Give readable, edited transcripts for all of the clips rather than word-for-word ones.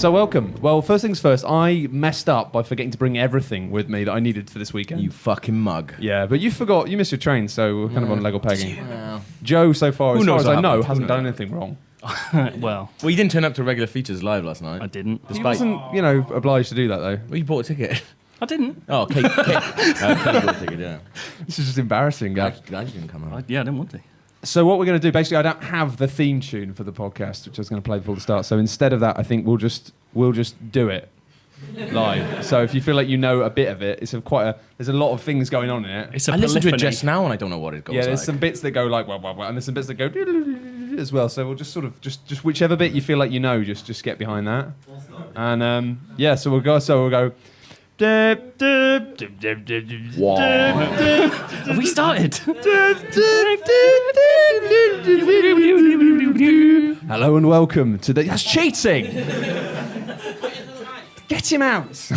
So welcome. Well, first things first, I messed up by forgetting to bring everything with me that I needed for this weekend. You fucking mug. Yeah, but you missed your train, so we're kind of on level pegging. Well, Joe, so far as I know, happened? hasn't done anything wrong. Well, you didn't turn up to regular features live last night. I didn't. He wasn't, obliged to do that, though. Well, you bought a ticket. I didn't. Oh, Kate bought a ticket, yeah. This is just embarrassing, Gav. I didn't come out. I didn't want to. So what we're going to do, basically, I don't have the theme tune for the podcast, which I was going to play before the start. So instead of that, I think we'll just do it live. So if you feel like you know a bit of it, there's a lot of things going on in it. I listened to it just now and I don't know what it goes like. Yeah, there's some bits that go like wah, wah, wah, and there's some bits that go as well. So we'll just sort of just whichever bit you feel like you know, just get behind that. And so we'll go. Have we started? Hello and welcome to the... That's cheating! Get him out!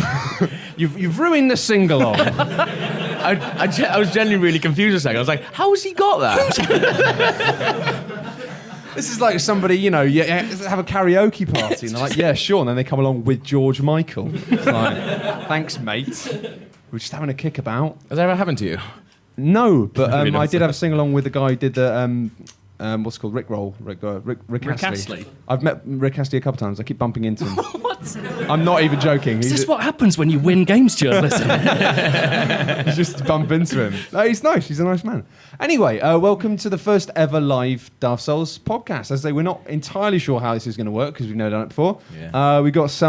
You've ruined the sing-along. I was genuinely really confused a second. I was like, how has he got that? This is like somebody, you have a karaoke party and they're like, yeah, sure, and then they come along with George Michael. It's like, thanks, mate. We're just having a kick about. Has that ever happened to you? No, but I did have a sing-along with the guy who did the... what's it called? Rick Astley. I've met Rick Astley a couple times. I keep bumping into him. What? I'm not even joking. Is this what happens when you win games journalism? You just bump into him. No, he's nice. He's a nice man. Anyway, welcome to the first ever live Daft Souls podcast. As I say, we're not entirely sure how this is going to work because we've never done it before. Yeah. We got I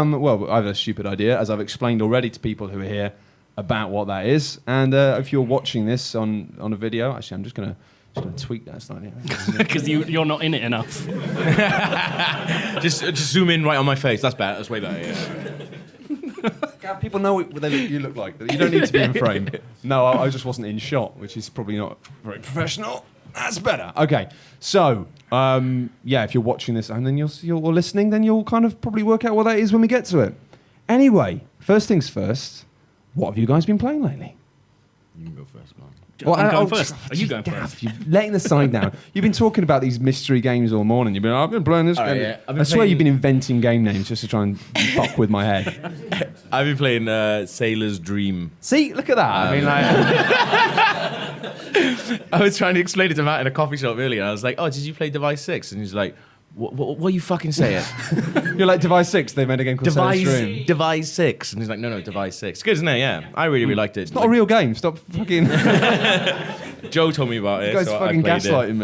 have a stupid idea, as I've explained already to people who are here about what that is. And if you're watching this on a video, actually, I'm just going to tweak that slightly. Because you're not in it enough. just zoom in right on my face. That's better. That's way better. Yeah. People know what you look like. You don't need to be in frame. No, I just wasn't in shot, which is probably not very professional. That's better. Okay, so if you're watching this and then you're listening, then you'll kind of probably work out what that is when we get to it. Anyway, first things first. What have you guys been playing lately? You can go first, man. I'm going first. Are you going first? You're letting the side down. You've been talking about these mystery games all morning. I've been playing this game. Yeah. I swear you've been inventing game names just to try and fuck with my head. I've been playing Sailor's Dream. See, look at that. I was trying to explain it to Matt in a coffee shop earlier. I was like, oh, did you play Device 6? And he's like, what are you fucking saying? You're like, Device 6, they made a game called Sailor's Dream. Device 6. And he's like, no, Device 6. Good, isn't it? Yeah. I really liked it. It's not a real game. Stop fucking... Joe told me about it. You guys so fucking gaslighting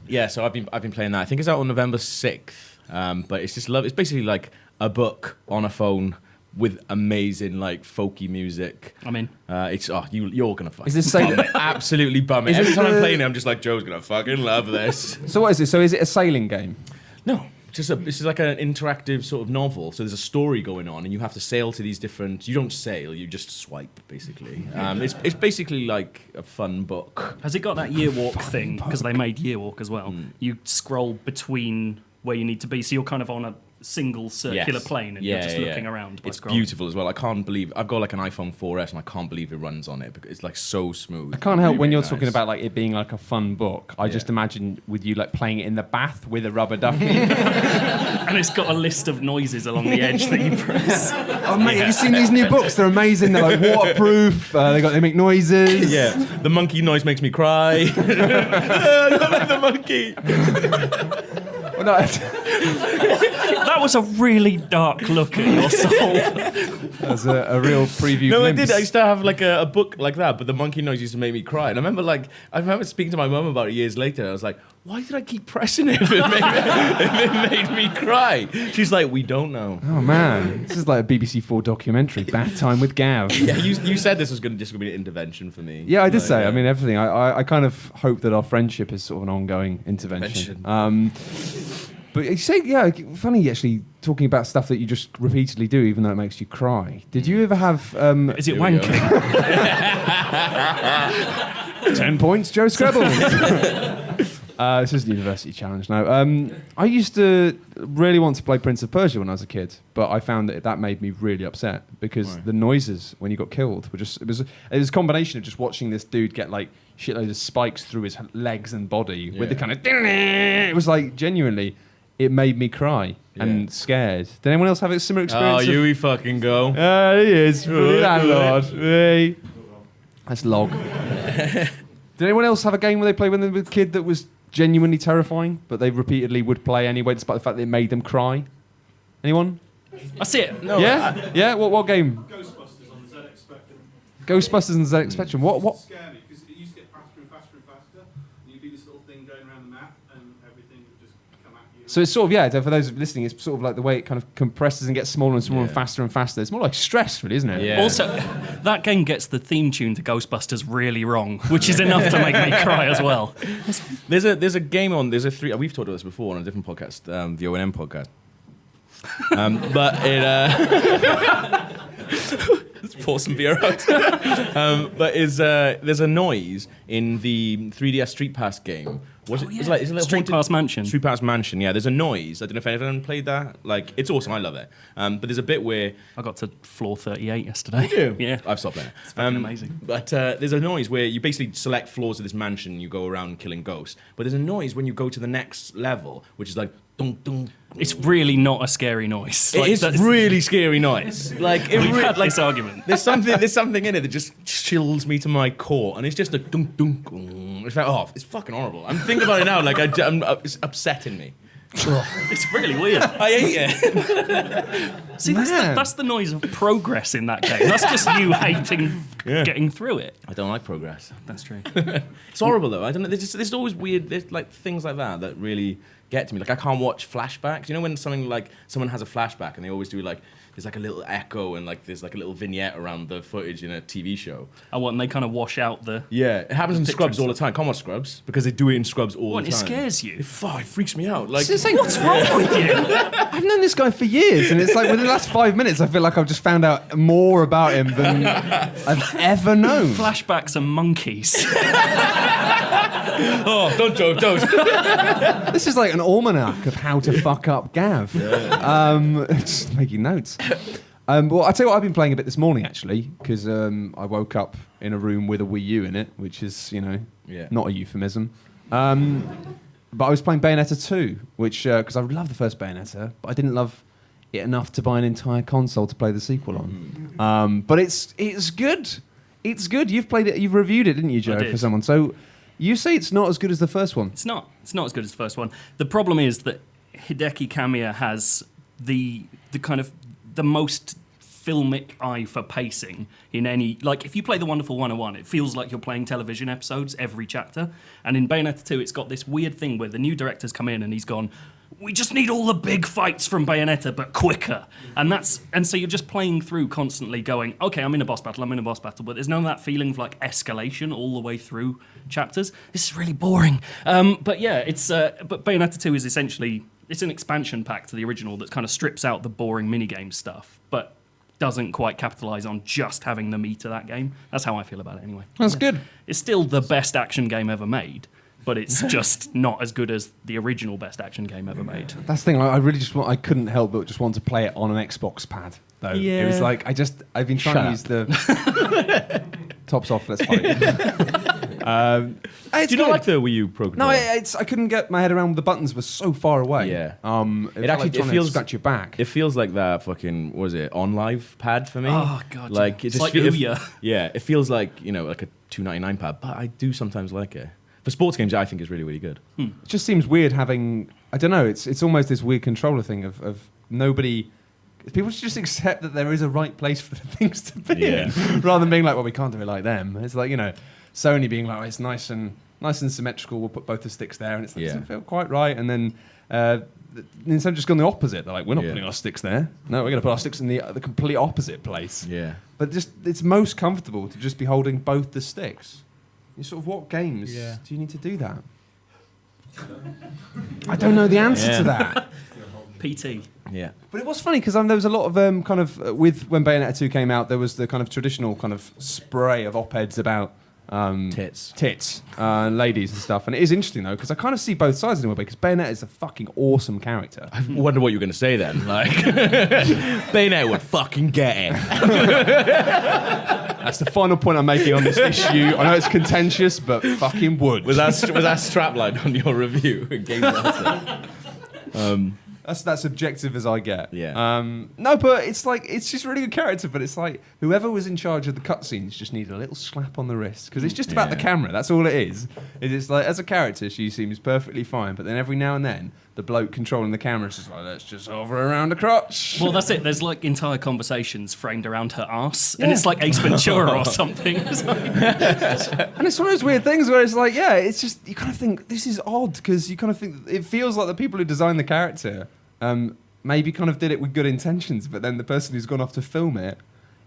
me. So I've been playing that. I think it's out on November 6th. But it's just It's basically like a book on a phone with amazing like folky music. I'm in. You're gonna fucking Is this Sailor? Absolutely bum it. Every time I'm playing it, I'm just like, Joe's gonna fucking love this. So what is it? So is it a sailing game? No. This is like an interactive sort of novel. So there's a story going on, and you have to sail to these different. You don't sail, you just swipe, basically. It's basically like a fun book. Has it got that Year Walk thing? Because they made Year Walk as well. You scroll between where you need to be, so you're kind of on a single circular plane, and you're just looking around. It's beautiful as well. I can't believe I've got like an iPhone 4S, and I can't believe it runs on it because it's like so smooth. I can't help when you're talking about like it being like a fun book. I just imagine with you like playing it in the bath with a rubber ducky, and it's got a list of noises along the edge that you press. Oh mate, have you seen these new books? They're amazing. They're like waterproof. They make noises. Yeah, the monkey noise makes me cry. I like the monkey. Well, no, that was a really dark look at your soul. That's a real preview. No, glimpse. I did. I used to have like a book like that, but the monkey noise used to make me cry. And I remember speaking to my mum about it years later. I was like, why did I keep pressing it if it made me cry? She's like, we don't know. Oh man, this is like a BBC 4 documentary. Bath time with Gav. Yeah, you said this was going to be an intervention for me. Yeah, I did say. Yeah. I mean, everything. I kind of hope that our friendship is sort of an ongoing intervention. But you say, funny actually, talking about stuff that you just repeatedly do, even though it makes you cry. Did you ever have... Is it wanking? 10 points, Joe Scrabble. This is a university challenge now. I used to really want to play Prince of Persia when I was a kid, but I found that made me really upset because the noises when you got killed were just... It was a combination of just watching this dude get like shitloads of spikes through his legs and body with the kind of... It was like genuinely... it made me cry and scared. Did anyone else have a similar experience? Oh, you fucking go. He is. Bloody landlord. Hey. That's log. Did anyone else have a game where they played when they were a kid that was genuinely terrifying, but they repeatedly would play anyway, despite the fact that it made them cry? Anyone? I see it. No, Yeah? What game? Ghostbusters on the ZX Spectrum. Ghostbusters and ZX Spectrum. What? It scared me because it used to get faster and faster and faster. And you'd do this little thing going around the map and everything would just come at you. So it's sort of, for those listening, it's sort of like the way it kind of compresses and gets smaller and smaller and faster and faster. It's more like stress, really, isn't it? Yeah. Also, that game gets the theme tune to Ghostbusters really wrong, which is enough to make me cry as well. There's a game on. We've talked about this before on a different podcast, the O&M podcast. But it let's pour some beer out. But there's a noise in the 3DS Street Pass game. Is it like Street Pass Mansion. Street Pass Mansion. Yeah, there's a noise. I don't know if anyone played that. Like, it's awesome. I love it. But there's a bit where I got to floor 38 yesterday. you? Yeah. I've stopped playing. It's fucking amazing. But there's a noise where you basically select floors of this mansion and you go around killing ghosts. But there's a noise when you go to the next level, which is like dunk dunk. It's really not a scary noise. It is really scary noise. Like We've had this argument. There's something in it that just chills me to my core, and it's just a dunk dunk. It's like, it's fucking horrible. I'm thinking about it now, like it's upsetting me. It's really weird. I hate it. See, that's the noise of progress in that game. That's just you hating getting through it. I don't like progress. That's true. It's horrible though. I don't know. There's always weird, there's like things like that really get to me. Like I can't watch flashbacks. You know when someone has a flashback and they always do like there's like a little echo and like there's like a little vignette around the footage in a TV show. And they kind of wash out the. Yeah, it happens in Scrubs all the time. Can't watch Scrubs because they do it in Scrubs all the time. It scares you. It freaks me out. Like, what's wrong with you? I've known this guy for years, and it's like within the last 5 minutes, I feel like I've just found out more about him than I've ever known. Flashbacks are monkeys. don't joke, don't. This is like an almanac of how to fuck up Gav. Just making notes. Well, I'll tell you what I've been playing a bit this morning, actually, because I woke up in a room with a Wii U in it, which is, not a euphemism. But I was playing Bayonetta 2, which, because I love the first Bayonetta, but I didn't love it enough to buy an entire console to play the sequel on. But it's good. It's good. You've played it, you've reviewed it, didn't you, Joe, for someone? So you say it's not as good as the first one. It's not. It's not as good as the first one. The problem is that Hideki Kamiya has the kind of the most filmic eye for pacing in any... Like, if you play The Wonderful 101, it feels like you're playing television episodes every chapter. And in Bayonetta 2, it's got this weird thing where the new director's come in and he's gone, we just need all the big fights from Bayonetta, but quicker. And so you're just playing through constantly going, okay, I'm in a boss battle, but there's none of that feeling of like escalation all the way through chapters. This is really boring. But yeah, but Bayonetta 2 is essentially... It's an expansion pack to the original that kind of strips out the boring minigame stuff, but doesn't quite capitalise on just having the meat of that game. That's how I feel about it anyway. That's good. It's still the best action game ever made, but it's just not as good as the original best action game ever made. That's the thing. I really I couldn't help but just want to play it on an Xbox pad, though. Yeah. It was like, I've been trying to use the... Tops off, let's fight. Do you not like the Wii U Pro No, controller? I couldn't get my head around. The buttons were so far away. Yeah. It feels scratch your back. It feels like that fucking, what was it, OnLive pad for me? Oh, God. Like, it's like Ouya. Yeah, it feels like, like a $2.99 pad, but I do sometimes like it. For sports games, I think it's really, really good. It just seems weird having, I don't know, it's almost this weird controller thing of nobody... People should just accept that there is a right place for the things to be in, rather than being like, well, we can't do it like them. It's like, Sony being like, oh, it's nice and symmetrical, we'll put both the sticks there, and it's like, it doesn't feel quite right. And then Nintendo just gone the opposite. They're like, we're not putting our sticks there. No, we're going to put our sticks in the complete opposite place. Yeah. But just it's most comfortable to just be holding both the sticks. You sort of, what games do you need to do that? I don't know the answer to that. PT. Yeah. But it was funny because there was a lot of kind of with when Bayonetta 2 came out, there was the kind of traditional kind of spray of op-eds about tits, ladies and stuff. And it is interesting though because I kind of see both sides in a way because Bayonetta is a fucking awesome character. I wonder what you're going to say then. Like, Bayonetta would fucking get it. That's the final point I'm making on this issue. I know it's contentious, but fucking would. Was that strapline on your review? That's objective as I get. Yeah. No, but it's like it's just really good character. But it's like whoever was in charge of the cutscenes just needed a little slap on the wrist because it's just about the camera. That's all it is. It's like as a character, she seems perfectly fine. But then every now and then, the bloke controlling the camera is just like, let's just hover around the crotch. Well, that's it. There's like entire conversations framed around her arse, and it's like Ace Ventura or something. It's like- And it's one of those weird things where it's like, yeah, it's just you kind of think this is odd because you kind of think it feels like the people who designed the character maybe kind of did it with good intentions, but then the person who's gone off to film it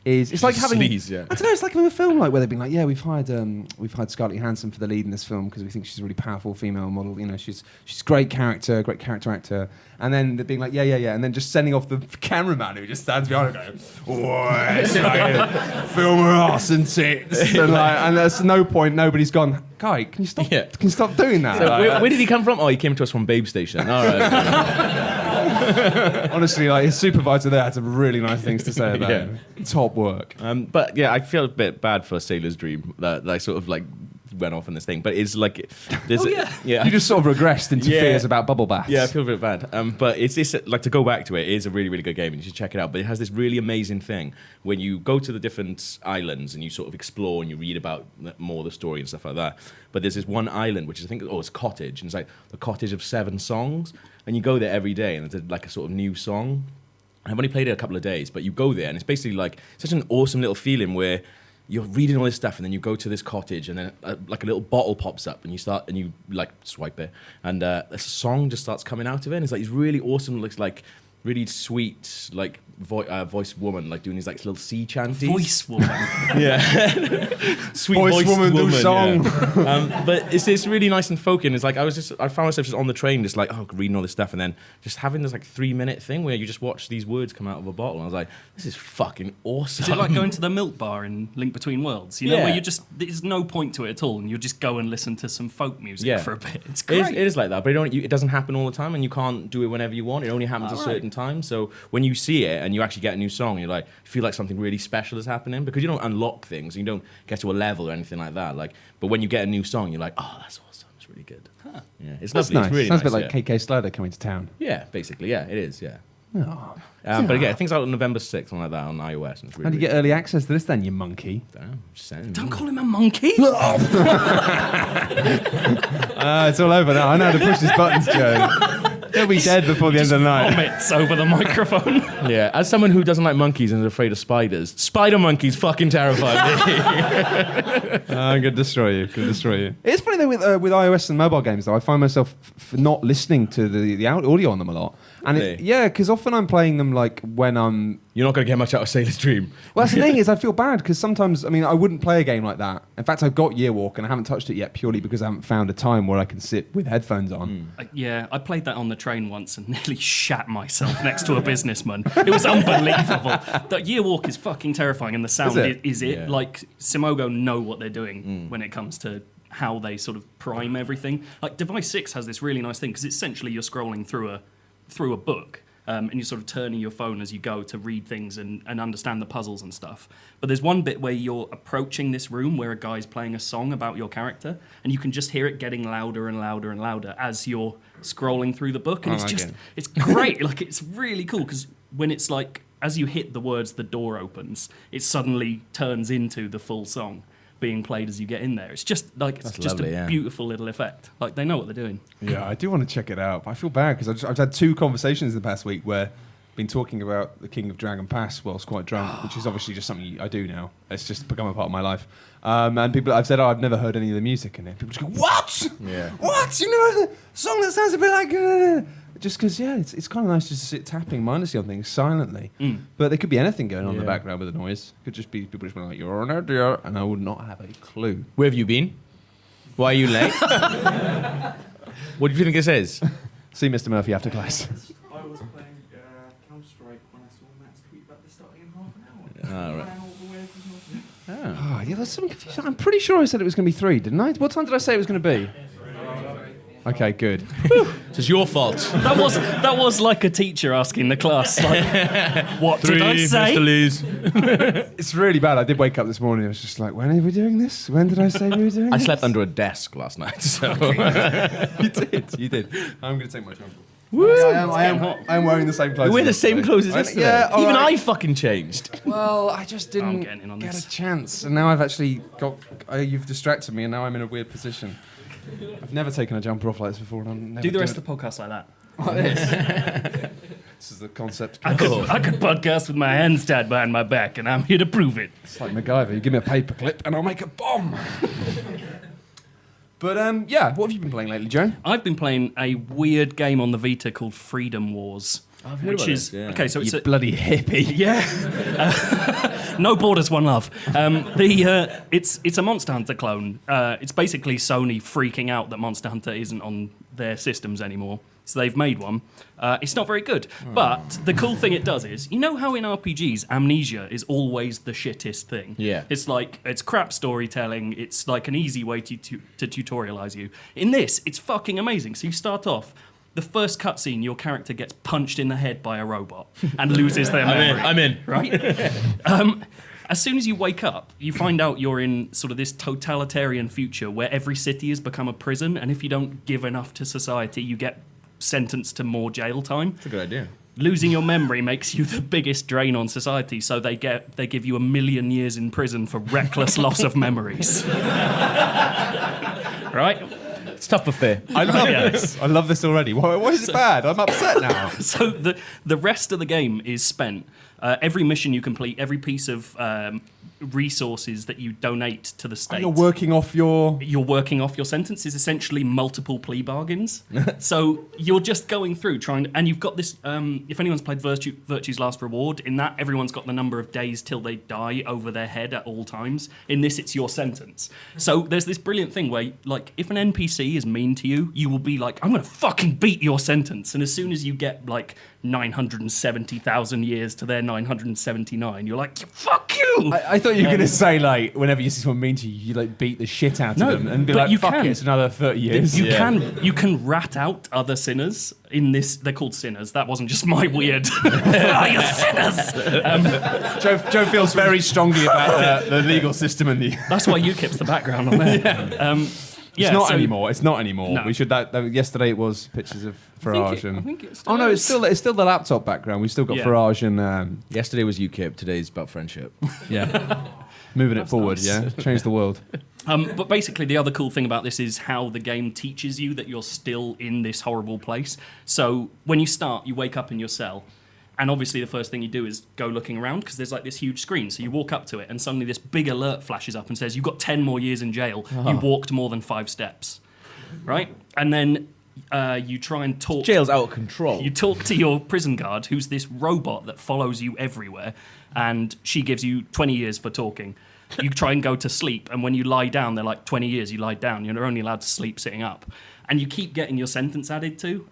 is it's like having Sleaze, yeah. I don't know, it's like having a film like where they've been like, yeah, we've hired Scarlett Johansson for the lead in this film because we think she's a really powerful female model. You know, she's great character actor. And then they're being like, yeah, and then just sending off the cameraman who just stands behind her going, "Oh, it's like, film her ass and tits," and there's no point. Nobody's gone, "Guy, can you stop? Yeah. Can you stop doing that?" So Like, where did he come from? Oh, he came to us from Babe Station. All right. honestly, like his supervisor there had some really nice things to say about him. Top work. But yeah, I feel a bit bad for Sailor's Dream that I sort of like went off on this thing. But it's like, there's You just sort of regressed into Yeah. fears about bubble baths. Yeah, I feel a bit bad. But it's this, like, to go back to it is a really, really good game and you should check it out. But it has this really amazing thing when you go to the different islands and you sort of explore and you read about more of the story and stuff like that. But there's this one island, which is, I think, it's Cottage. And it's like the Cottage of 7 songs. And you go there every day and there's like a sort of new song. I've only played it a couple of days, but you go there and it's basically like such an awesome little feeling where you're reading all this stuff and then you go to this cottage and then like a little bottle pops up and you like swipe it and a song just starts coming out of it and it's like it's really awesome, looks like really sweet like voice woman like doing these like little sea chanties. Voice woman. Yeah. Sweet voice woman do song. Yeah. But it's really nice and folky and it's like I found myself just on the train just like reading all this stuff and then just having this like 3-minute thing where you just watch these words come out of a bottle and I was like, this is fucking awesome. Is it like going to the milk bar in Link Between Worlds? You know, Yeah. where there's no point to it at all and you just go and listen to some folk music for a bit. It's It great. is like that, but it doesn't happen all the time, and you can't do it whenever you want. It only happens at certain times. So when you see it and you actually get a new song, you're like, you feel like something really special is happening because you don't unlock things, you don't get to a level or anything like that. Like, but when you get a new song, you're like, oh, that's awesome. It's really good. Huh. Yeah, it's That's lovely. nice. It's really Sounds nice. a bit like KK Slider coming to town. Yeah, basically. Yeah, it is. Yeah. Oh. But yeah, things out on November 6th, something like that on iOS. And it's really, How do you get early access to this then, you monkey? Don't call him a monkey. It's all over now. I know how to push these buttons, Joe. He'll be dead before the end of the night. Vomits over the microphone. Yeah, as someone who doesn't like monkeys and is afraid of spiders, spider monkeys fucking terrify me. I'm going to destroy you. It's funny though with iOS and mobile games though, I find myself not listening to the audio on them a lot. And Really? because often I'm playing them like when I'm... You're not going to get much out of Sailor's Dream. Well, that's the thing is I feel bad because sometimes, I mean, I wouldn't play a game like that. In fact, I've got Yearwalk and I haven't touched it yet purely because I haven't found a time where I can sit with headphones on. I played that on the train once and nearly shat myself next to a businessman. It was unbelievable. That Yearwalk is fucking terrifying and the sound is it. Yeah. Like, Simogo know what they're doing when it comes to how they sort of prime everything. Like, Device 6 has this really nice thing because essentially you're scrolling through a book. And you're sort of turning your phone as you go to read things and understand the puzzles and stuff. But there's one bit where you're approaching this room where a guy's playing a song about your character, and you can just hear it getting louder and louder and louder as you're scrolling through the book. And it's great. Like, it's really cool because when it's like, as you hit the words, the door opens, it suddenly turns into the full song being played as you get in there. It's just like it's just lovely, a beautiful little effect. Like, they know what they're doing. Yeah, I do want to check it out. But I feel bad because I've had 2 conversations in the past week where I've been talking about the King of Dragon Pass whilst quite drunk, which is obviously just something I do now. It's just become a part of my life. And people, I've said, I've never heard any of the music in it. People just go, what? Yeah. What? You know the song that sounds a bit like... Just because, it's kind of nice just to sit tapping mindlessly on things silently. But there could be anything going on in the background with the noise. It could just be people just being like, you're an idiot, and I would not have a clue. Where have you been? Why are you late? What do you think this is? See Mr. Murphy after class. I was playing Counter-Strike when I saw Matt's tweet about this starting in half an hour. Oh, right. Ran all the way from Nottingham. Oh, yeah, there's some confusion. I'm pretty sure I said it was going to be 3, didn't I? What time did I say it was going to be? Okay, good. It's your fault. That was like a teacher asking the class, like, what did I say? Mr. Lees. It's really bad. I did wake up this morning. I was just like, when are we doing this? When did I say we were doing I this? slept under a desk last night, so... You did. I'm going to take my shampoo. I am wearing the same clothes. We're the as same yesterday. clothes as yesterday. Yeah, all Even right. I fucking changed. Well, I just I'm didn't getting in on get this. a chance, and now I've actually got. You've distracted me, and now I'm in a weird position. I've never taken a jumper off like this before, and I'm never Do the rest doing of the podcast like that. it. This is the concept. I could podcast with my hands tied behind my back, and I'm here to prove it. It's like MacGyver. You give me a paper clip, and I'll make a bomb. But yeah, what have you been playing lately, Joe? I've been playing a weird game on the Vita called Freedom Wars. I've heard which about is this, yeah. okay. So it's You a, bloody hippie. yeah. No borders, one love. It's a Monster Hunter clone. It's basically Sony freaking out that Monster Hunter isn't on their systems anymore. So they've made one. It's not very good. But the cool thing it does is, you know how in RPGs, amnesia is always the shittest thing? Yeah. It's crap storytelling. It's like an easy way to tutorialize you. In this, it's fucking amazing. So you start off, the first cutscene, your character gets punched in the head by a robot and loses their memory. I'm in. Right? As soon as you wake up, you find out you're in sort of this totalitarian future where every city has become a prison, and if you don't give enough to society, you get sentenced to more jail time. That's a good idea. Losing your memory makes you the biggest drain on society, so they give you 1,000,000 years in prison for reckless loss of memories. Right? It's tough but fair. I love this. I love this already. Why is it bad? I'm upset now. So the rest of the game is spent. Every mission you complete, every piece of resources that you donate to the state. You're working off your. You're working off your sentence is essentially multiple plea bargains. So you're just going through and you've got this. If anyone's played Virtue's Last Reward, in that everyone's got the number of days till they die over their head at all times. In this, it's your sentence. So there's this brilliant thing where, like, if an NPC is mean to you, you will be like, "I'm gonna fucking beat your sentence." And as soon as you get like 970,000 years to their 979, you're like, "Fuck you!" I thought you were going to say, like, whenever you see someone mean to you, you like beat the shit out No, of them and be but like, you fuck can. it, it's another 30 years. You can rat out other sinners in this. They're called sinners. That wasn't just my weird. Are you sinners? Joe feels very strongly about the legal system and the. That's why UKIP's the background on there. It's not anymore. It's not anymore. No. We should. Yesterday it was pictures of Farage I and. think it Oh no, is. it's still the laptop background. We've still got Yeah. Farage and Yesterday was UKIP, today's about friendship. yeah, moving it forward. nice. Yeah, change the world. But basically, the other cool thing about this is how the game teaches you that you're still in this horrible place. So when you start, you wake up in your cell. And obviously, the first thing you do is go looking around because there's like this huge screen. So you walk up to it, and suddenly this big alert flashes up and says, "You've got 10 more years in jail. You walked more than 5 steps." Right? And then you try and talk. Jail's out of control. You talk to your prison guard, who's this robot that follows you everywhere, and she gives you 20 years for talking. You try and go to sleep, and when you lie down, they're like 20 years. You lie down. You're only allowed to sleep sitting up. And you keep getting your sentence added to.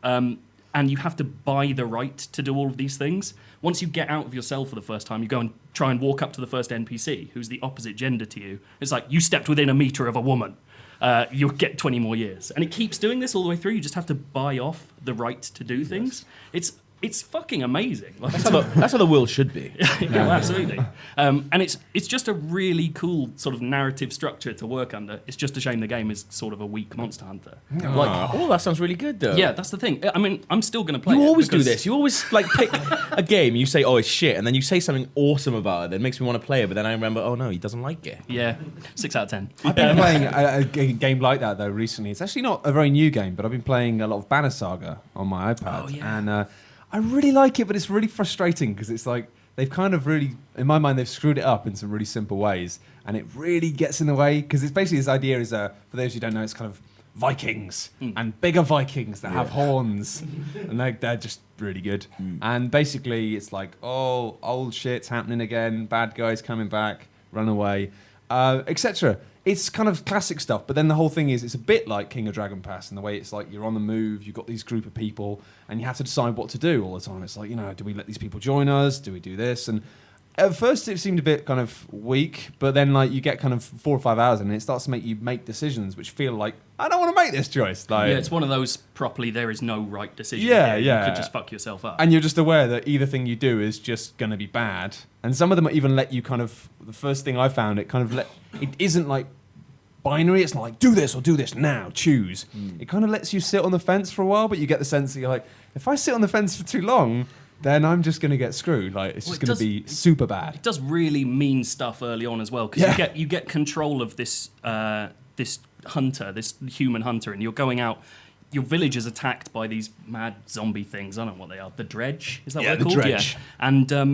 And you have to buy the right to do all of these things. Once you get out of your cell for the first time, you go and try and walk up to the first NPC, who's the opposite gender to you. It's like, you stepped within a meter of a woman. You'll get 20 more years. And it keeps doing this all the way through. You just have to buy off the right to do things. It's fucking amazing. Like, That's how the world should be. yeah, absolutely. And it's just a really cool sort of narrative structure to work under. It's just a shame the game is sort of a weak Monster Hunter. Like, oh, that sounds really good, though. Yeah, that's the thing. I mean, I'm still going to play You it always do because- this. You always like pick a game. You say, "Oh, it's shit," and then you say something awesome about it that makes me want to play it. But then I remember, "Oh no, he doesn't like it." Yeah, 6 out of 10. I've been playing a game like that though recently. It's actually not a very new game, but I've been playing a lot of Banner Saga on my iPad, Oh, yeah. and I really like it. But it's really frustrating because it's like they've kind of really, in my mind, they've screwed it up in some really simple ways, and it really gets in the way because it's basically this idea is for those who don't know, it's kind of Vikings and bigger Vikings that have horns, and they're just really good. And basically, it's like, oh, old shit's happening again, bad guys coming back, run away, etc. It's kind of classic stuff, but then the whole thing is it's a bit like King of Dragon Pass in the way it's like you're on the move, you've got these group of people, and you have to decide what to do all the time. It's like, do we let these people join us? Do we do this? And at first it seemed a bit kind of weak, but then like you get kind of 4 or 5 hours and it starts to make you make decisions which feel like, I don't want to make this choice. Like, Yeah, it's one of those properly there is no right decision. Yeah, here. yeah. You could just fuck yourself up. and you're just aware that either thing you do is just going to be bad. And some of them even let you kind of, the first thing I found, it kind of it isn't like binary. It's not like, do this or do this now, choose. It kind of lets you sit on the fence for a while, but you get the sense that you're like, if I sit on the fence for too long, then I'm just going to get screwed. Like, it's just going to be super bad. It does really mean stuff early on as well, because you get control of this this hunter, this human hunter, and you're going out. Your village is attacked by these mad zombie things. I don't know what they are. The Dredge? Is that what they're called? Dredge. Yeah.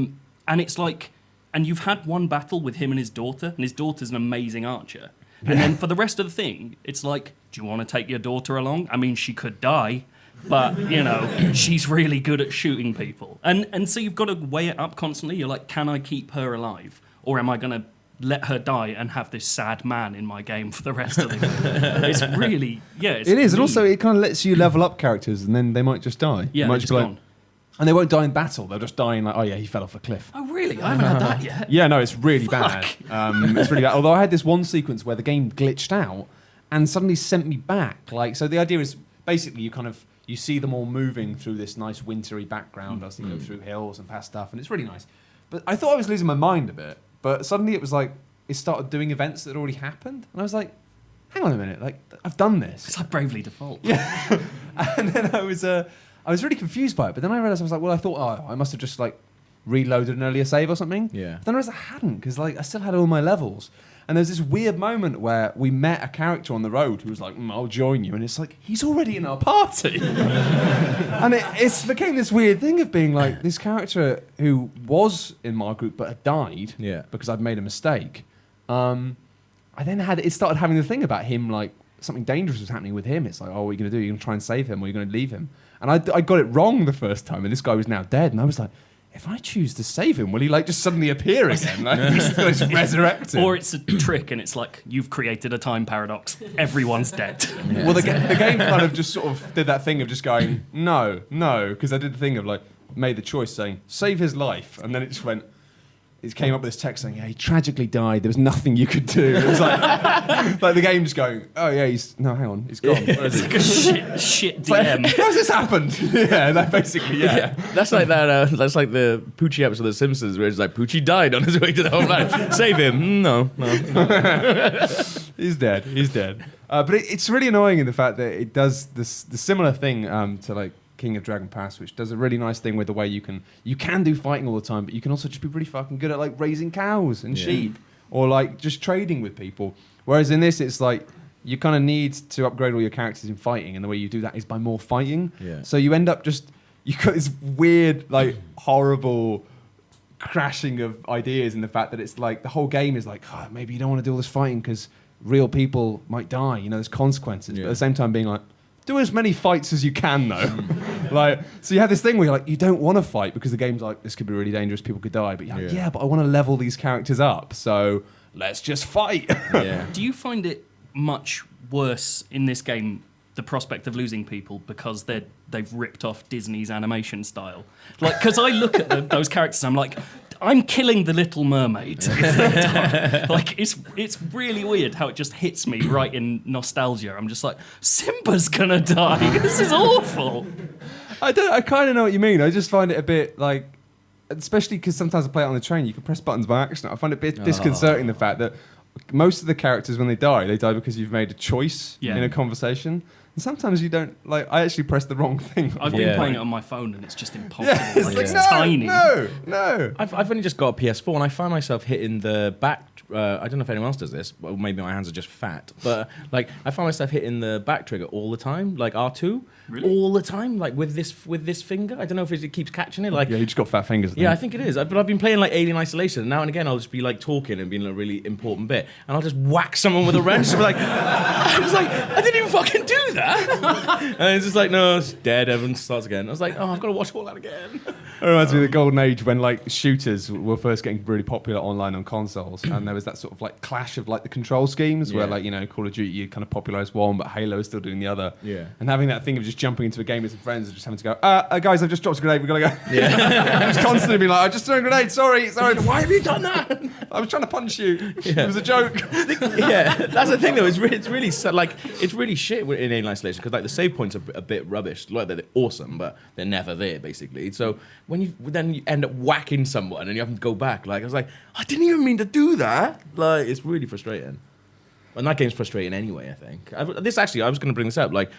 And it's like, and you've had one battle with him and his daughter, and his daughter's an amazing archer. And then for the rest of the thing, it's like, do you want to take your daughter along? I mean, she could die, but, you know, she's really good at shooting people. And so you've got to weigh it up constantly. You're like, can I keep her alive? Or am I going to let her die and have this sad man in my game for the rest of the game? It's really, it is, and also it kind of lets you level up characters, and then they might just die. Yeah, They might they're just just be like- gone. and they won't die in battle. They'll just die in like, oh yeah, he fell off a cliff. Oh, really? I haven't had that yet. Yeah, no, it's really Fuck. bad. It's really bad. Although I had this one sequence where the game glitched out and suddenly sent me back. Like, so the idea is basically you see them all moving through this nice wintry background as they go through hills and past stuff, and it's really nice. But I thought I was losing my mind a bit. But suddenly it was like it started doing events that had already happened, and I was like, hang on a minute, like I've done this. It's like Bravely Default. Yeah. And then I was really confused by it. But then I realized I was like, well, I thought, oh, I must have just like reloaded an earlier save or something. Yeah. But then I realized I hadn't, because like I still had all my levels. And there's this weird moment where we met a character on the road who was like, I'll join you. And it's like, he's already in our party. And it's became this weird thing of being like, this character who was in my group but had died because I'd made a mistake. I then it started having the thing about him, like something dangerous was happening with him. It's like, oh, what are you going to do? You're going to try and save him, or you're going to leave him? And I got it wrong the first time, and this guy was now dead. And I was like, if I choose to save him, will he like just suddenly appear again? Like he's just resurrected? Or it's a trick, and it's like, you've created a time paradox. Everyone's dead. Yeah. Well, the game kind of just sort of did that thing of just going, no, because I did the thing of like, made the choice saying, save his life. And then it just went, it came up with this text saying, yeah, he tragically died. There was nothing you could do. It was like, like the game just going, oh yeah, hang on, he's gone. Where is he? Like a shit DM. How's this happened? Yeah, that basically, yeah. That's like that. That's like the Poochie episode of The Simpsons, where it's like Poochie died on his way to the homeland. Save him? No. He's dead. But it's really annoying in the fact that it does the similar thing to like King of Dragon Pass, which does a really nice thing with the way you can do fighting all the time, but you can also just be really fucking good at like raising cows and sheep, or like just trading with people. Whereas in this, it's like you kind of need to upgrade all your characters in fighting, and the way you do that is by more fighting. Yeah. So you end up you got this weird, like horrible crashing of ideas in the fact that it's like the whole game is like, oh, maybe you don't want to do all this fighting because real people might die. You know, there's consequences. But at the same time, being like, do as many fights as you can, though. Like, so you have this thing where you're like, you don't want to fight because the game's like, this could be really dangerous, people could die. But you're like, yeah, but I want to level these characters up, so let's just fight. Yeah. Do you find it much worse in this game, the prospect of losing people, because they've ripped off Disney's animation style? Like, because I look at those characters, I'm like, I'm killing the Little Mermaid. If they die. Like, it's really weird how it just hits me right in nostalgia. I'm just like, Simba's gonna die. This is awful. I kind of know what you mean. I just find it a bit like, especially because sometimes I play it on the train, you can press buttons by accident. I find it a bit disconcerting, the fact that most of the characters, when they die because you've made a choice in a conversation. And sometimes you don't, like, I actually pressed the wrong thing. I've been playing it on my phone and it's just impossible. Yeah, it's like, it's tiny. No. I've only just got a PS4 and I find myself hitting the back. I don't know if anyone else does this, but maybe my hands are just fat. But like, I find myself hitting the back trigger all the time, like R2, all the time, like with this finger. I don't know if it keeps catching it. Like, yeah, you just got fat fingers. Yeah, I think it is. But I've been playing like Alien Isolation, and now and again I'll just be like talking and being a really important bit, and I'll just whack someone with a wrench. And be like, I didn't even fucking do that. And it's just like, no, it's dead. Everyone starts again. I was like, oh, I've got to watch all that again. It reminds me of the golden age when like shooters were first getting really popular online on consoles, and there was that sort of like clash of like the control schemes where like, you know, Call of Duty you kind of popularised one, but Halo is still doing the other. Yeah. And having that thing of just jumping into a game with some friends and just having to go, guys, I've just dropped a grenade, we've got to go. Yeah. Just constantly being like, I just threw a grenade, sorry. Why have you done that? I was trying to punch you. Yeah. It was a joke. Yeah, that's the thing though. It's really shit in Alien Isolation because like the save points are a bit rubbish. Like they're awesome, but they're never there basically. So when you end up whacking someone and you have to go back, like I was like, I didn't even mean to do that. Like it's really frustrating. And that game's frustrating anyway, I think. I was going to bring this up. Like,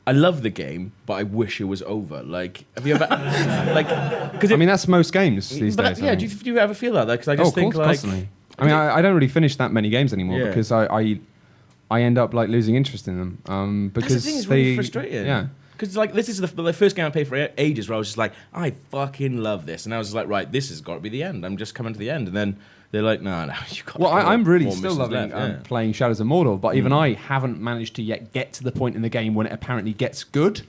I love the game, but I wish it was over. Like, have you ever... Because that's most games these days. Yeah, do you ever feel that? Because I just think, like... Constantly. I don't really finish that many games anymore because I end up, like, losing interest in them. Because that's the thing, it's really frustrating. Yeah. Because, like, this is the first game I played for ages where I was just like, I fucking love this. And I was just like, right, this has got to be the end. I'm just coming to the end. And then they're like, no, you got Well, I'm really still missions loving left, playing Shadows of Mordor, but even I haven't managed to yet get to the point in the game when it apparently gets good.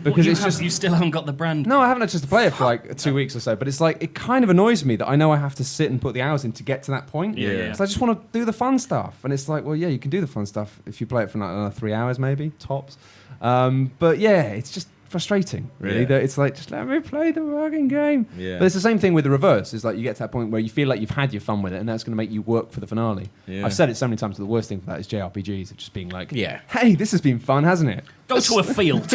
Because you still haven't got the brand. No, I haven't had just to play it for like 2 weeks or so, but it's like, it kind of annoys me that I know I have to sit and put the hours in to get to that point. Yeah. So I just want to do the fun stuff. And it's like, well, yeah, you can do the fun stuff if you play it for like another 3 hours maybe, tops. But yeah, it's just frustrating, really. That it's like, just let me play the fucking game. Yeah. But it's the same thing with the reverse. It's like you get to that point where you feel like you've had your fun with it, and that's going to make you work for the finale. Yeah. I've said it so many times, but the worst thing for that is JRPGs, of just being like, Yeah. hey, this has been fun, hasn't it? Go to a field.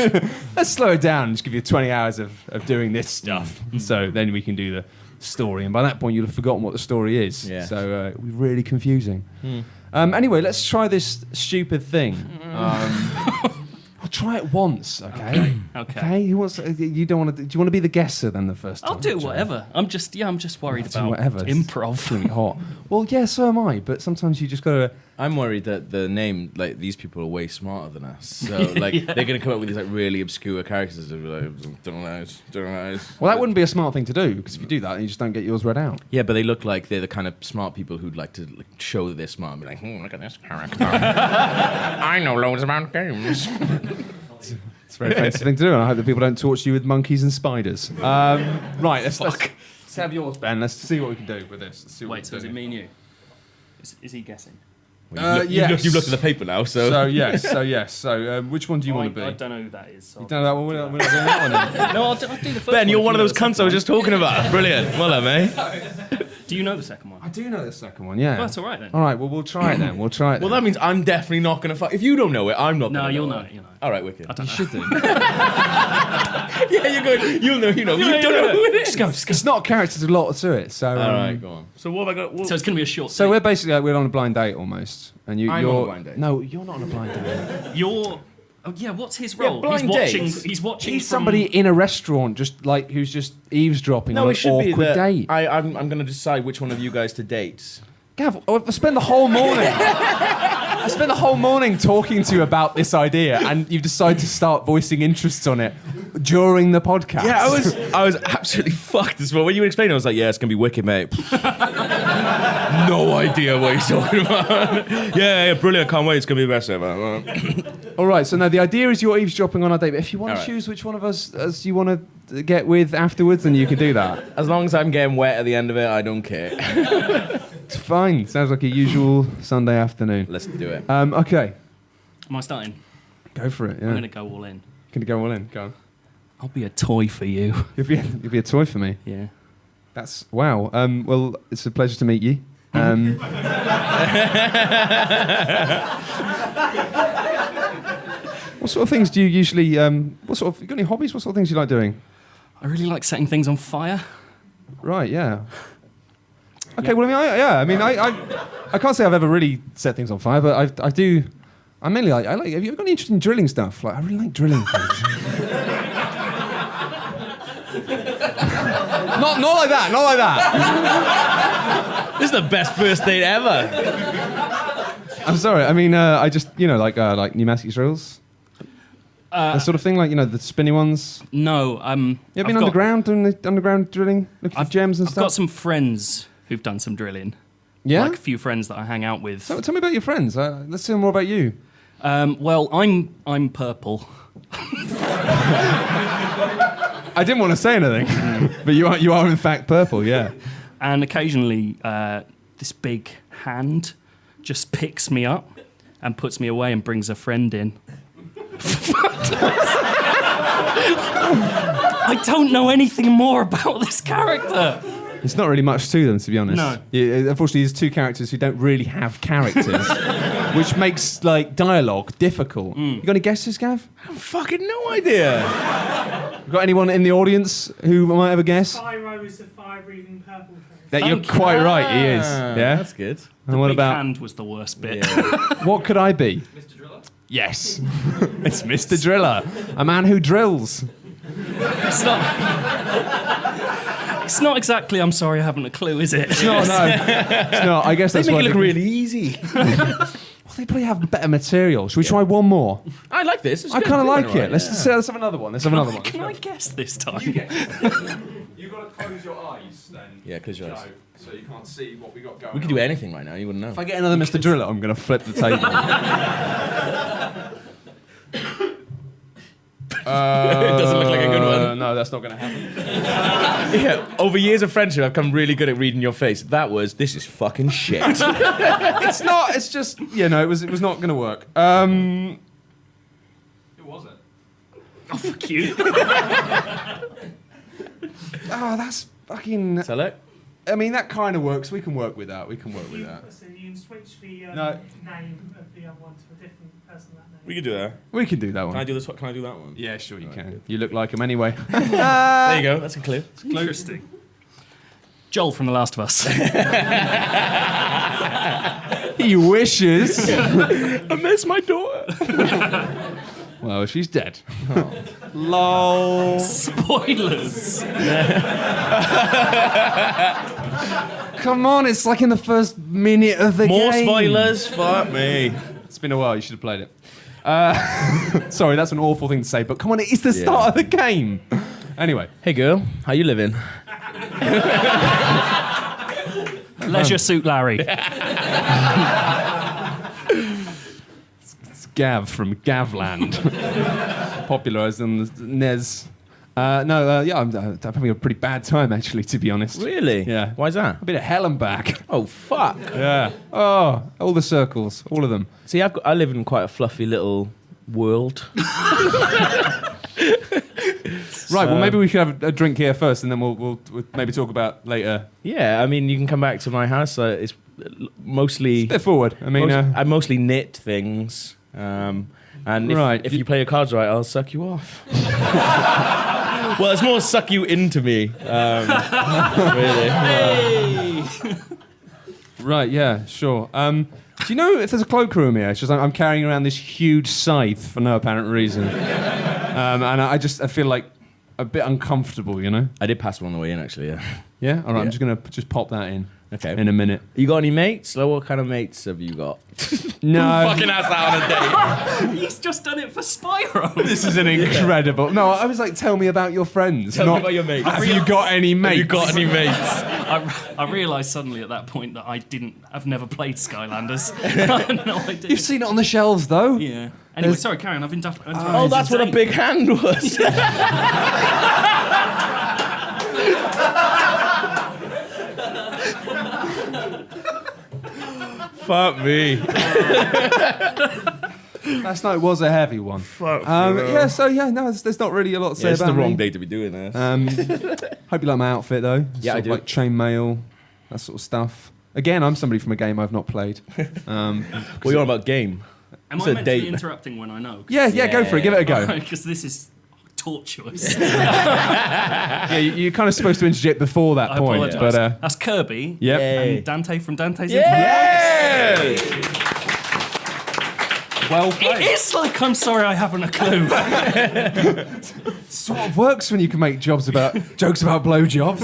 Let's slow it down and just give you 20 hours of doing this stuff. So then we can do the story. And by that point, you'll have forgotten what the story is. Yeah. So it'll be really confusing. Anyway, let's try this stupid thing. I'll try it once, okay? Okay. Who wants? You don't want to? Do you want to be the guesser then the first time? I'll do whatever. I'm just worried Do about whatever. improv. It's really hot. Well, yeah, so am I. But sometimes you just gotta. I'm worried that the name, like, these people are way smarter than us. So, like, they're going to come up with these, like, really obscure characters that are like, don't know. Well, that wouldn't be a smart thing to do, because if you do that, you just don't get yours read out. Yeah, but they look like they're the kind of smart people who'd like to, like, show that they're smart and be like, look at this character. I know loads about games. It's a very offensive thing to do, and I hope that people don't torture you with monkeys and spiders. Right, let's have yours, Ben. Let's see what we can do with this. Let's see what Wait, so is it me and you? Is he guessing? Well, yes. You've looked at the paper now, so... So, yes. So, which one do you want to be? I don't know who that is. So You don't know that one? We're not doing that one then. No, I'll do the first Ben, you're one of those if you know cunts I was just talking about. Brilliant. Well done, mate. the second one. Do you know the second one? I do know the second one, yeah. Well, that's all right then. All right, well, we'll try it then. Well, that means I'm definitely not going to fuck... If you don't know it, I'm not going to No, know you'll know it. it. You know. All right, wicked. You should do. Yeah, you're good. You'll know, you know. You don't know who it is. It's not a character, there's a lot to it. So, All right, go on. So what have I got? So it's going to be a short. So we're basically like, we're on a blind date almost. And I'm you're on a blind date. No, you're not on a blind date. You're. Oh yeah, what's his role? blind dates. He's watching. He's from- somebody in a restaurant, just like who's just eavesdropping on No, an it should be awkward that date. I'm going to decide which one of you guys to date. Gav, I spent the whole morning. I spent the whole morning talking to you about this idea, and you've decided to start voicing interests on it during the podcast. Yeah, I was absolutely fucked this morning. When you were explaining, I was like, yeah, it's going to be wicked, mate. No idea what he's talking about. yeah, brilliant. Can't wait. It's going to be the best ever. All right, so now the idea is you're eavesdropping on our date, but if you want All to right. choose which one of us as you want to get with afterwards, then you can do that. As long as I'm getting wet at the end of it, I don't care. It's fine. Sounds like a usual Sunday afternoon. Let's do it. Okay, Am I starting? go for it. Yeah. I'm going to go all in. Can you go all in? Go on. I'll be a toy for you. You'll be a toy for me. Yeah. That's wow. Well, it's a pleasure to meet you. What sort of things do you usually? You got any hobbies? What sort of things do you like doing? I really like setting things on fire. Right. Yeah. Okay. Well, I can't say I've ever really set things on fire, but I do. I mainly like. Have you ever got any interest in drilling stuff? Like, I really like drilling things. Not like that. Not like that. This is the best first date ever. I'm sorry. I mean, I just like pneumatic drills. That sort of thing, like the spinny ones. No. You ever been underground doing the underground drilling, looking for gems and I've stuff? got some friends who've done some drilling. Yeah. Like a few friends that I hang out with. So, tell me about your friends. Let's hear more about you. Well, I'm purple. I didn't want to say anything, but you are in fact purple. Yeah. And occasionally, this big hand just picks me up and puts me away and brings a friend in. I don't know anything more about this character. There's not really much to them, to be honest. No. Yeah, unfortunately, there's two characters who don't really have characters, which makes dialogue difficult. You got any guesses, Gav? I have fucking no idea. You got anyone in the audience who might have a guess? Pyro is a fire-breathing purple thing. You're quite right. He is. Yeah. That's good. And what Big about hand was the worst bit. what could I be? Mr. Driller? Yes, it's Mr. Driller, a man who drills. It's not. It's not exactly. I'm sorry, I haven't a clue, is it? No, it's not. I guess They that's make why it look they- really easy. Well, they probably have better material. Should we try one more? I like this. It's I good. kind of You're like doing it. right, Let's yeah. have another one. Let's have another one. Can I guess this time? You've got to close your eyes then. Yeah, close your eyes. So you can't see what we got going. We could do anything right now. You wouldn't know. If I get another Mr. Driller, I'm going to flip the table. It doesn't look like a good one. No, that's not going to happen. Yeah, over years of friendship, I've come really good at reading your face. This is fucking shit. It's not. It's just it was not going to work. Who was it? Oh, fuck you. Oh, that's fucking. Select. I mean, that kind of works. We can work with that. So you can switch the No. name of the other one to a different person that name. We could do that. We can do that one. Can I do this? Can I do that one? Yeah, sure you Alright, can. good. You look like him anyway. There you go. That's a clue. Interesting. Joel from The Last of Us. He wishes. I miss my daughter. Well, she's dead. Lol. Spoilers. Come on, it's like in the first minute of the More game. spoilers. Fuck me. It's been a while. You should have played it. Sorry, that's an awful thing to say, but come on, it's the start of the game. Anyway. Hey girl, how you living? Leisure Suit Larry. It's Gav from Gavland. Popularised on the NES. I'm having a pretty bad time, actually, to be honest. Really? Yeah. Why's that? A bit of hell and back. Oh fuck. Yeah. Oh, all the circles, all of them. See, I live in quite a fluffy little world. Right, well, maybe we should have a drink here first, and then we'll maybe talk about later. Yeah, I mean, you can come back to my house. It's mostly. A bit forward. I mean, I mostly knit things. And if you play your cards right, I'll suck you off. Well, it's more suck you into me. Really. right, yeah, sure. Do you know if there's a cloakroom here? It's just I'm carrying around this huge scythe for no apparent reason. And I feel like a bit uncomfortable, you know? I did pass one on the way in, actually, yeah. Yeah? All right, I'm Yeah. just going to pop that in. Okay. In a minute. You got any mates? Like, what kind of mates have you got? No. Fucking ass out on a date. He's just done it for Spyro. This is an incredible... No, I was like, tell me about your friends. Tell me about your mates. Have you got any mates? Have you got any mates? I realised suddenly at that point that I've never played Skylanders. I had no idea. You've seen it on the shelves, though. Yeah. Anyway, sorry, Karen, I've been daft. Oh, that's what a big hand was. Fuck me. Last night was a heavy one. Fuck There's not really a lot to say it's about the wrong me. day to be doing this. Hope you like my outfit, though. Yeah, Sort I of do. Like chainmail, that sort of stuff. Again, I'm somebody from a game I've not played. What are you on about game? Am It's I a meant to date. be interrupting when I know? Yeah, go for it. Give it a go. Because this is tortuous. Yeah, you're kind of supposed to interject before that I point. apologise. But, That's Kirby. yep. Yay. And Dante from Dante's Yay! Well Inferno. It is like, I'm sorry, I haven't a clue. sort of works when you can make jokes about blowjobs.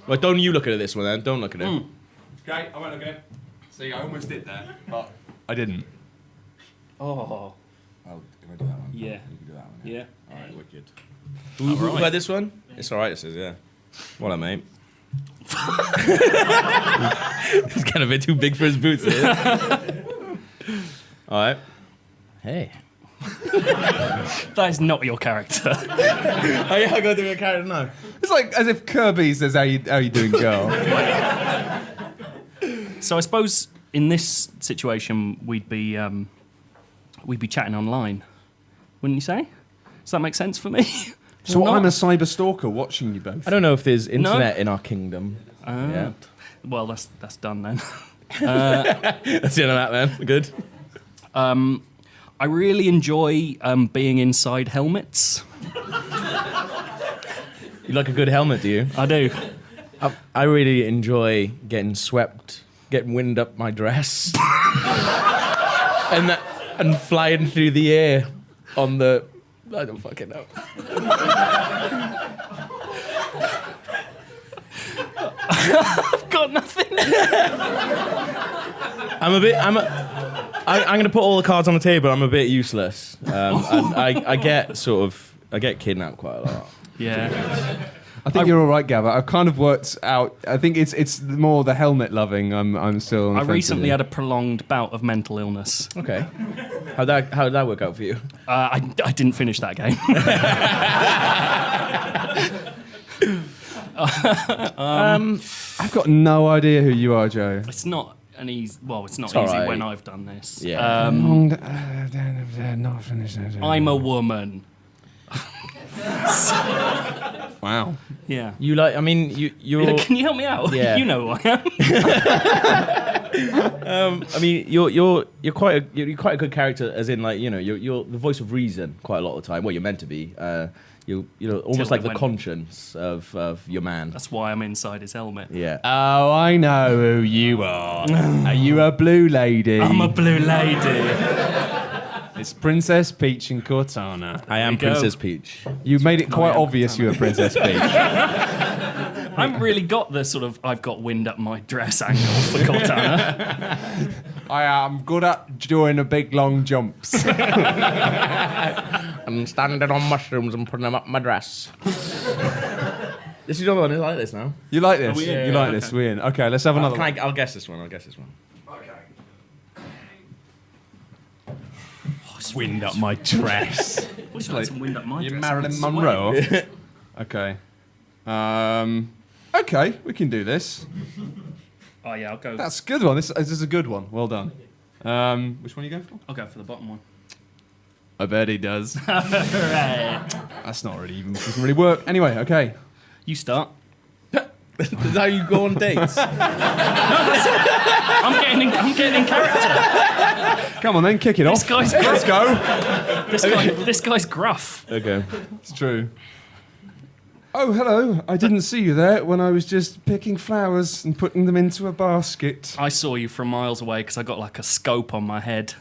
Well, don't you look at this one then. Don't look at it. Okay, I won't look at it. See, I almost did there, but I didn't. Oh, Can I do that one? yeah. You can do that one. Yeah. Alright, wicked. Who had this one? It's alright, it says, yeah. Well, mate. He's kind of a bit too big for his boots. Alright. Hey. That is not your character. Oh yeah, I gotta do a character now. It's like as if Kirby says, how you doing, girl? So I suppose in this situation we'd be chatting online, wouldn't you say? Does that make sense for me? So Or not? I'm a cyber stalker watching you both. I don't know if there's internet in our kingdom. Ah. Yeah. Well, that's done then. That's the end of that then. Good. I really enjoy being inside helmets. You like a good helmet, do you? I do. I really enjoy getting swept, getting wind up my dress, and flying through the air on the. I don't fucking know. I've got nothing. I'm going to put all the cards on the table. I'm a bit useless. And I get kidnapped quite a lot. Yeah. I think you're all right, Gabba. I've kind of worked out. I think it's more the helmet loving. I'm still. On the I fence recently with had a prolonged bout of mental illness. Okay. How did that work out for you? I didn't finish that game. I've got no idea who you are, Joe. It's not an easy. Well, it's not It's easy alright. when I've done this. Yeah. Not finished. I'm a woman. Wow. Yeah. You like? I mean, you're. Can you help me out? Yeah. You know who I am. I mean, you're quite a good character, as in, like, you know, you're the voice of reason quite a lot of the time. Well, you're meant to be. You know, almost Till like the when- conscience of your man. That's why I'm inside his helmet. Yeah. Oh, I know who you are. Are you a blue lady? I'm a blue lady. It's Princess Peach and Cortana. I am There you go. Princess Peach. You made it quite yeah. obvious you were Princess Peach. I haven't really got the sort of I've got wind up my dress angle for Cortana. I am good at doing the big long jumps. I'm standing on mushrooms and putting them up my dress. This is another one. I like this now. You like this? we in? You like Yeah, this? okay. We're in. Okay, let's have another one. I'll guess this one. Wind up my dress. Which like some wind up my You're dress. Marilyn Monroe. Okay. Okay, we can do this. Oh yeah, I'll go. That's a good one. This is a good one. Well done. Which one are you going for? I'll go for the bottom one. I bet he does. Right. That's not really even. Doesn't really work. Anyway, okay. You start. Is that how you go on dates? I'm getting in character. Come on then, kick it This off. guy's Let's go. This guy's gruff. Okay. It's true. Oh, hello. I didn't see you there when I was just picking flowers and putting them into a basket. I saw you from miles away because I got like a scope on my head.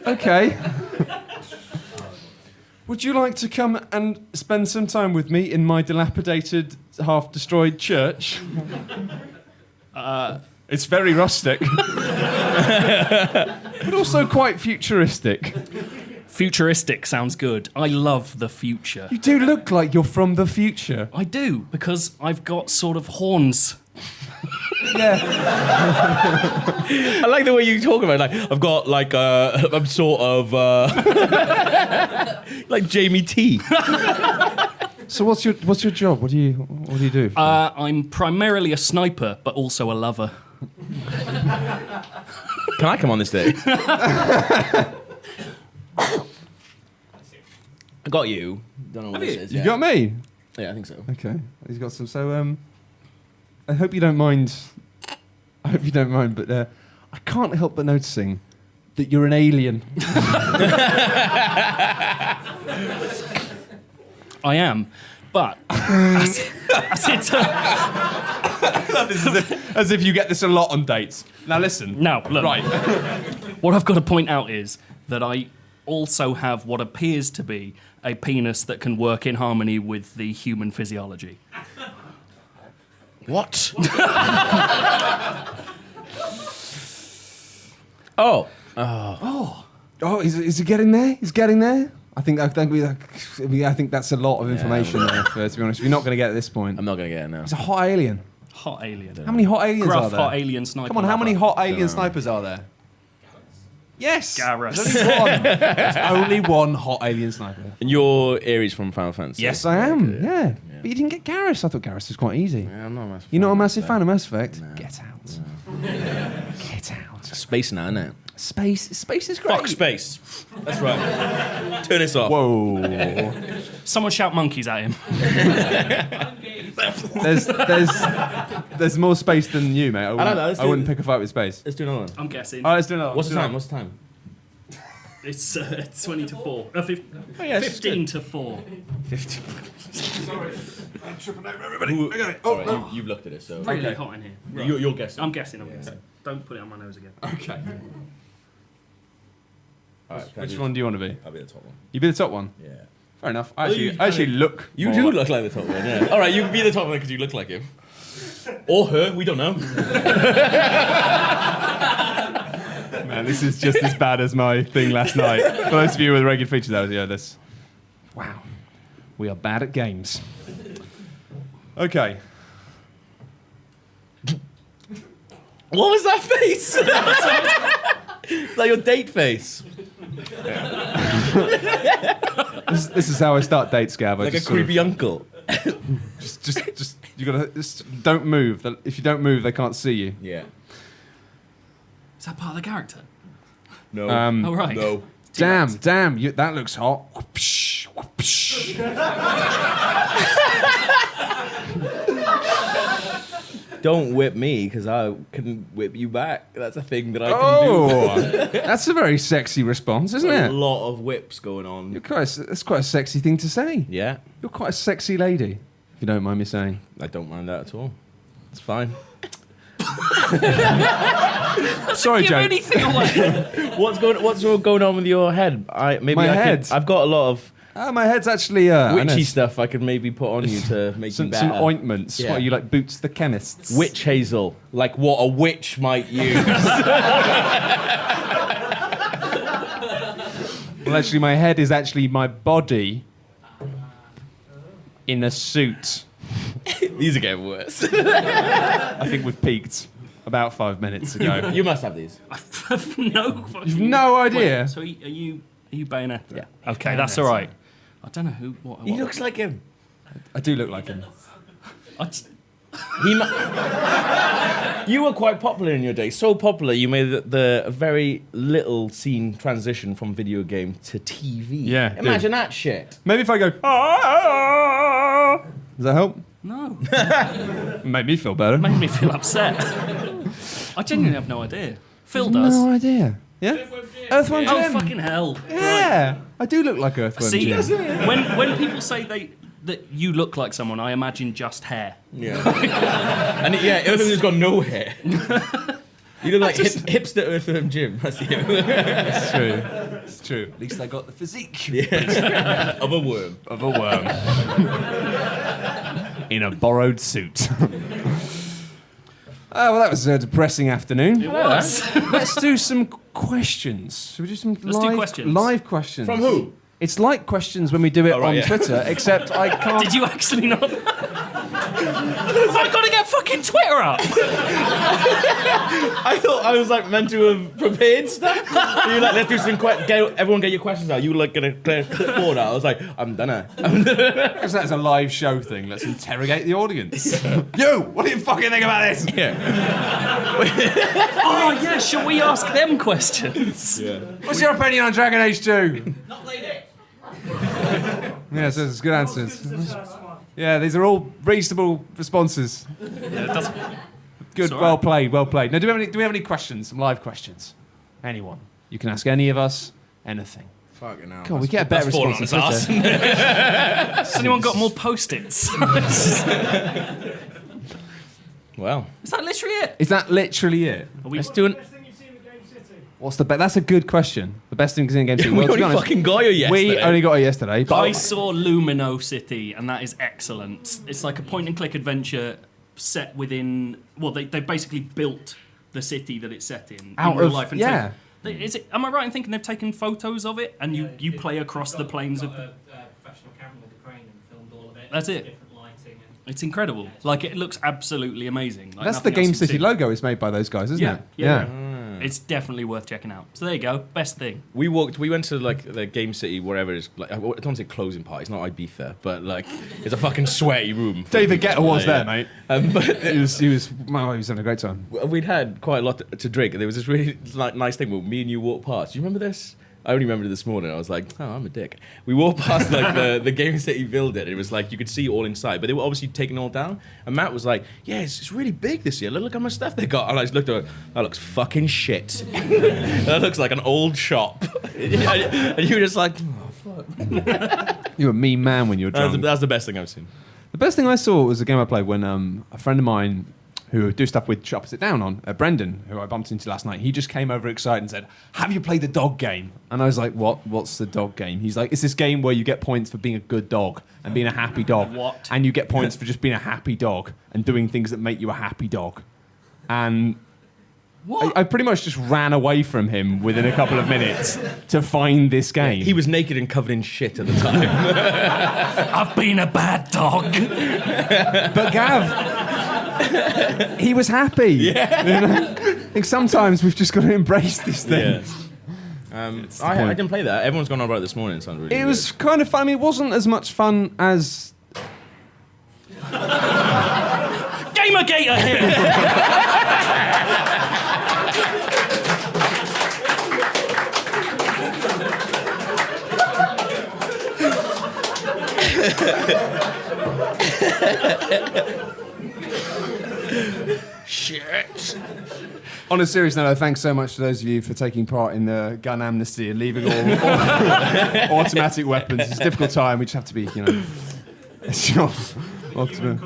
Okay. Would you like to come and spend some time with me in my dilapidated, half-destroyed church? It's very rustic. But also quite futuristic. Futuristic sounds good. I love the future. You do look like you're from the future. I do, because I've got sort of horns. Yeah. I like the way you talk about it. Like, I've got like I'm sort of like Jamie T. So what's your job? What do you do? I'm primarily a sniper, but also a lover. Can I come on this day? I got you. Don't know what this is. You yeah. got me? Yeah, I think so. Okay. He's got some. So I hope you don't mind. But I can't help but noticing that you're an alien. I am, but as it As if you get this a lot on dates. Now listen. now look. Right. What I've got to point out is that I also have what appears to be a penis that can work in harmony with the human physiology. What? Oh. Oh, is he getting there? He's getting there. I think that's a lot of information there. To be honest, you're not going to get at this point. I'm not gonna get it now. It's a hot alien. Hot alien. How many hot aliens are Gruff there? hot alien sniper. Come on, how many lover. hot alien snipers are there? Yes. Garrus. There's only one. There's only one hot alien sniper. And you're Ares from Final Fantasy. Yes, I am. Yeah. But you didn't get Garrus. I thought Garrus was quite easy. Yeah, I'm not a massive You're not a fan massive of fan of Mass Effect? No. Get out. Get out. Space now, innit? Space is great. Fuck space. That's right. Turn this off. Whoa. Someone shout monkeys at him. There's more space than you, mate. don't know, let's I do wouldn't it. pick a fight with space. Let's do another one. I'm guessing. All right, let's do another one. What's the Let's time? do What's the time? It's 20 to 4. 15 to 4. 50. Sorry, I'm tripping over everybody. Okay. All right, you've looked at it, so Really hot in here. Right. you're guessing. I'm guessing. Don't put it on my nose again. Okay. All right, Which one do you want to be? I'll be the top one. You be the top one. Yeah. Fair enough. I you actually look. You more do like- look like the top one, yeah. All right, you can be the top one because you look like him. Or her, we don't know. Man, this is just as bad as my thing last night. For those of you with regular features, that was, yeah, this. Wow. We are bad at games. Okay. What was that face? Like your date face. This is how I start dates, Gav. I Like a just sort of- creepy uncle. just you gotta just don't move. If you don't move, they can't see you. Yeah. Is that part of the character? No. Oh, right. No. Damn, that looks hot. Whoopsh, whoopsh. Don't whip me because I can whip you back. That's a thing that I can Oh, that's a very sexy response, do. isn't A it? lot of whips going on. That's quite a sexy thing to say. Yeah. You're quite a sexy lady, if you don't mind me saying. I don't mind that at all. It's fine. Sorry, Give Joe. anything away. What's going on with your head? My head? I've got a lot of My head's actually I know, witchy stuff I could maybe put on you to make you some better. ointments. Yeah. What are you, like Boots the chemists? Witch hazel, like what a witch might use. Well, actually, my head is actually my body in a suit. These are getting worse. I think we've peaked about 5 minutes ago. You must have these. I have no fucking... You've no idea. Wait, so are you Bayonetta? Yeah. Okay, that's all right. I don't know who... What, He looks like him. I do look like him. You were quite popular in your day. So popular, you made the very little scene transition from video game to TV. Yeah, Imagine that shit. Maybe if I go, "Ah!" Does that help? No. Make me feel better. Made me feel upset. I genuinely have no idea. Phil does. No idea. Yeah? Earthworm Jim. Oh, fucking hell. Yeah. I do look like Earthworm See, Jim. when people say that you look like someone, I imagine just hair. Yeah. And Earthworm's got no hair. You look like hipster Earthworm Jim. That's you. It's true. It's true. At least I got the physique Of a worm. of a worm. In a borrowed suit. Oh, well, that was a depressing afternoon. It was. Let's do some questions. Should we do some Let's do questions. live questions? From who? It's like questions when we do it Oh, right, on yeah. Twitter, except I can't. Did you actually not? Have I got to get fucking Twitter up? I thought I was like meant to have prepared stuff. You like, let's do some everyone get your questions out. You were like gonna clear clipboard out. I was like, I'm done. Because that's a live show thing. Let's interrogate the audience. You, what do you fucking think about this? Yeah. Oh, yeah, shall we ask them questions? Yeah. What's your opinion on Dragon Age 2? Not played it. Yes, those are good answers. This is the first one. Yeah, these are all reasonable responses. Good, all well right. played, well played. Now, do we have any questions? Some live questions? Anyone? You can ask any of us anything. Fucking hell. God, we get a better fallen response on on his Twitter. Has anyone got more post-its? Well, Is that literally it? Is that literally it? Are we, let's do an. Best thing you've seen in GameCity? What's the That's a good question. The best thing in Game City. We Well, to be only honest, fucking got you yesterday. we only got it yesterday. But I saw Lumino City, and that is excellent. It's like a point-and-click adventure set within... Well, they basically built the city that it's set in Out real of- life. And yeah. Is it? Am I right in thinking they've taken photos of it, and you play across the plains of... a professional camera with a crane and filmed all of it. That's it. Different lighting. And It's incredible. Like, it looks absolutely amazing. Like, that's the nothing else Game you've City seen. logo is made by those guys, isn't Yeah, it? yeah. It's definitely worth checking out. So there you go. Best thing. We went to like the Game City, wherever it is. Like, I don't want to say closing party. It's not Ibiza, but like it's a fucking sweaty room. David Guetta was there, mate. But He was having a great time. we'd had quite a lot to drink, and there was this really nice thing where me and you walked past. Do you remember this? I only remembered it this morning. I was like, oh, I'm a dick. We walked past like the GameCity building. It was like you could see all inside, but they were obviously taking it all down. And Matt was like, yeah, it's really big this year. Look how much stuff they got. And I just looked at it. That looks fucking shit. That looks like an old shop. And you were just like, oh, fuck. You're a mean man when you're drunk. That's the best thing I've seen. The best thing I saw was a game I played when a friend of mine who I do stuff with Chops It Down on, Brendan, who I bumped into last night, he just came over excited and said, have you played the dog game? And I was like, what? What's the dog game? He's like, it's this game where you get points for being a good dog and being a happy dog. What? And you get points for just being a happy dog and doing things that make you a happy dog. And I pretty much just ran away from him within a couple of minutes to find this game. He was naked and covered in shit at the time. I've been a bad dog. But Gav, he was happy. Yeah. You know? I think sometimes we've just got to embrace these things. Yeah. I didn't play that. Everyone's gone on about it this morning. It sounded really It was kind of fun. I mean, it wasn't as much fun as... Gamergator here. shit. On a serious note, thanks so much to those of you for taking part in the gun amnesty and leaving all automatic weapons. It's a difficult time. We just have to be, you know... It's your ultimate...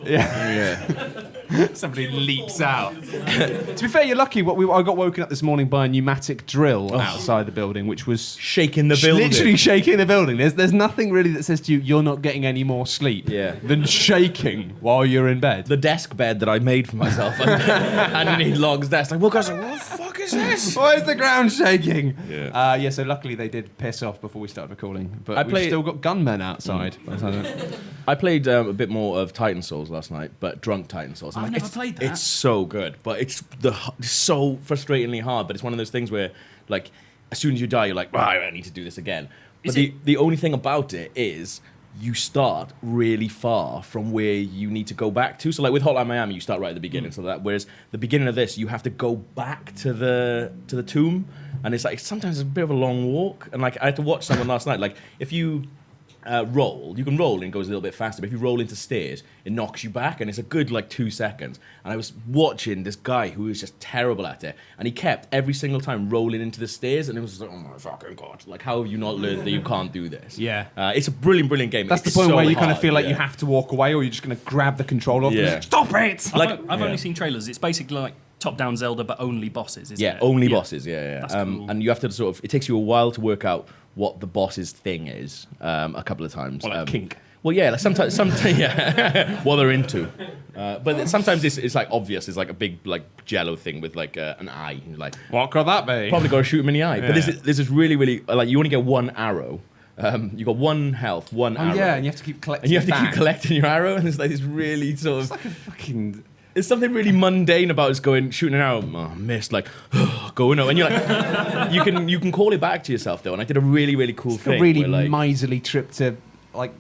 Yeah. Somebody leaps out. To be fair, you're lucky. I got woken up this morning by a pneumatic drill outside the building, which was shaking the building. Literally shaking the building. There's nothing really that says to you, you're not getting any more sleep than shaking while you're in bed. The desk bed that I made for myself underneath Log's desk. Like, woke up, I was like, what the fuck is this? Why is the ground shaking? Yeah. So luckily they did piss off before we started recording. But we've still got gunmen outside. I played a bit more of Titan Souls last night, but drunk Titan Souls. I've never played that. It's so good, but it's so frustratingly hard. But it's one of those things where, like, as soon as you die, you're like, I need to do this again. But the only thing about it is you start really far from where you need to go back to. So, like with Hotline Miami, you start right at the beginning. So that whereas the beginning of this, you have to go back to the tomb, and it's like sometimes it's a bit of a long walk. And like I had to watch someone last night. Like if you roll, you can roll and it goes a little bit faster, but if you roll into stairs, it knocks you back, and it's a good like 2 seconds. And I was watching this guy who was just terrible at it, and he kept every single time rolling into the stairs, and it was just like, oh my fucking god, like how have you not learned that you can't do this? It's a brilliant game. That's it's the point so where you kind of hard, feel like you have to walk away, or you're just going to grab the controller off and stop it. I've only seen trailers. It's basically like top-down Zelda, but only bosses, isn't it? Only bosses, That's cool. And you have to sort of, it takes you a while to work out what the boss's thing is, a couple of times. Or like kink. Well, yeah, like sometimes what they're into. But sometimes it's like obvious. It's like a big like jello thing with like an eye. You're like, what could that be? Probably got to shoot him in the eye. But this is really like you only get one arrow. You got one health, one arrow. Yeah, and you have to keep collecting. And you have to keep collecting your arrow, and it's like this really sort of. It's like a fucking. It's something really mundane about just shooting an arrow, missed, like, going up. And you're like, you can call it back to yourself, though. And I did a really, really cool thing. A really where, like, miserly trip to, like,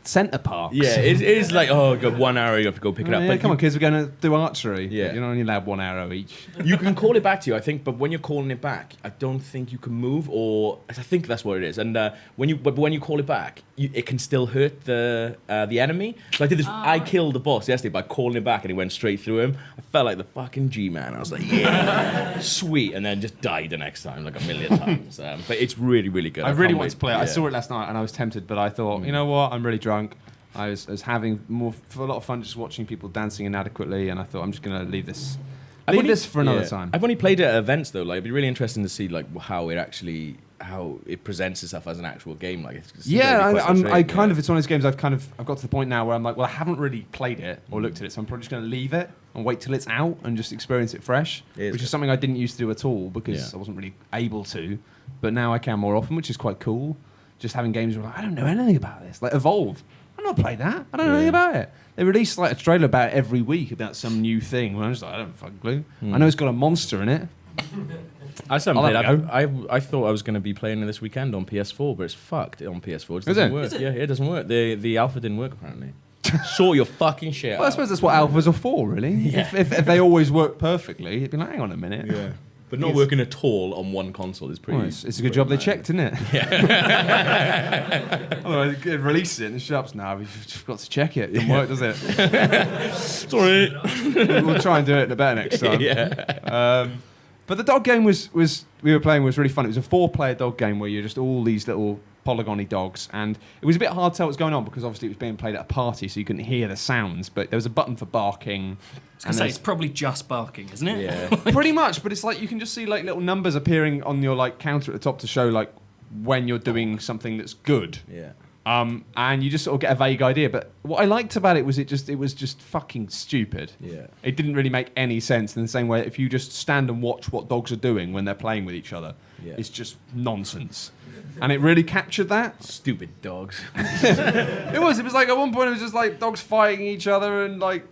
centre parks. Yeah, it is like, you got one arrow, you have to go pick it up. Yeah, but come on, kids, we're going to do archery. Yeah. You're only allowed one arrow each. You can call it back to you, I think, but when you're calling it back, I don't think you can move, or I think that's what it is. And when you call it back, it can still hurt the enemy. So I did this. I killed the boss yesterday by calling it back, and it went straight through him. I felt like the fucking G-man. I was like, yeah, sweet, and then just died the next time like a million times. But it's really, really good. I really want to play it. I saw it last night, and I was tempted, but I thought, you know what? I'm really drunk. I was having a lot of fun just watching people dancing inadequately, and I thought I'm just going to leave this for another time. I've only played it at events though. Like it'd be really interesting to see like how it presents itself as an actual game. Like it's it's one of those games I've got to the point now where I'm like, well, I haven't really played it or looked at it, so I'm probably just going to leave it and wait till it's out and just experience it fresh, which is something I didn't used to do at all because I wasn't really able to, but now I can more often, which is quite cool. Just having games where like, I don't know anything about this, like Evolve. I've not played that. I don't know anything about it. They release like a trailer about it every week about some new thing. Where I'm just like, I don't fucking clue. I know it's got a monster in it. I still haven't played. I thought I was going to be playing it this weekend on PS4, but it's fucked on PS4. It doesn't work. Yeah, it doesn't work. The alpha didn't work apparently. Sort your fucking shit. Well, I suppose that's what alphas are for, really. Yeah. If they always work perfectly, it'd be like, hang on a minute. Yeah. But not working at all on one console is pretty. Well, it's a good job they checked, isn't it? Yeah. Otherwise, they'd release it in the shops now. We've just got to check it. It doesn't work, does it? Sorry. We'll try and do it better next time. Yeah. But the dog game was we were playing was really fun. It was a 4-player dog game where you're just all these little polygony dogs, and it was a bit hard to tell what's going on because obviously it was being played at a party, so you couldn't hear the sounds. But there was a button for barking. I was gonna say it's probably just barking, isn't it? Yeah. Pretty much, but it's like you can just see like little numbers appearing on your like counter at the top to show like when you're doing something that's good. Yeah. And you just sort of get a vague idea. But what I liked about it was it was just fucking stupid. Yeah. It didn't really make any sense in the same way if you just stand and watch what dogs are doing when they're playing with each other. Yeah. It's just nonsense. And it really captured that. Stupid dogs. It was like at one point it was just like dogs fighting each other and like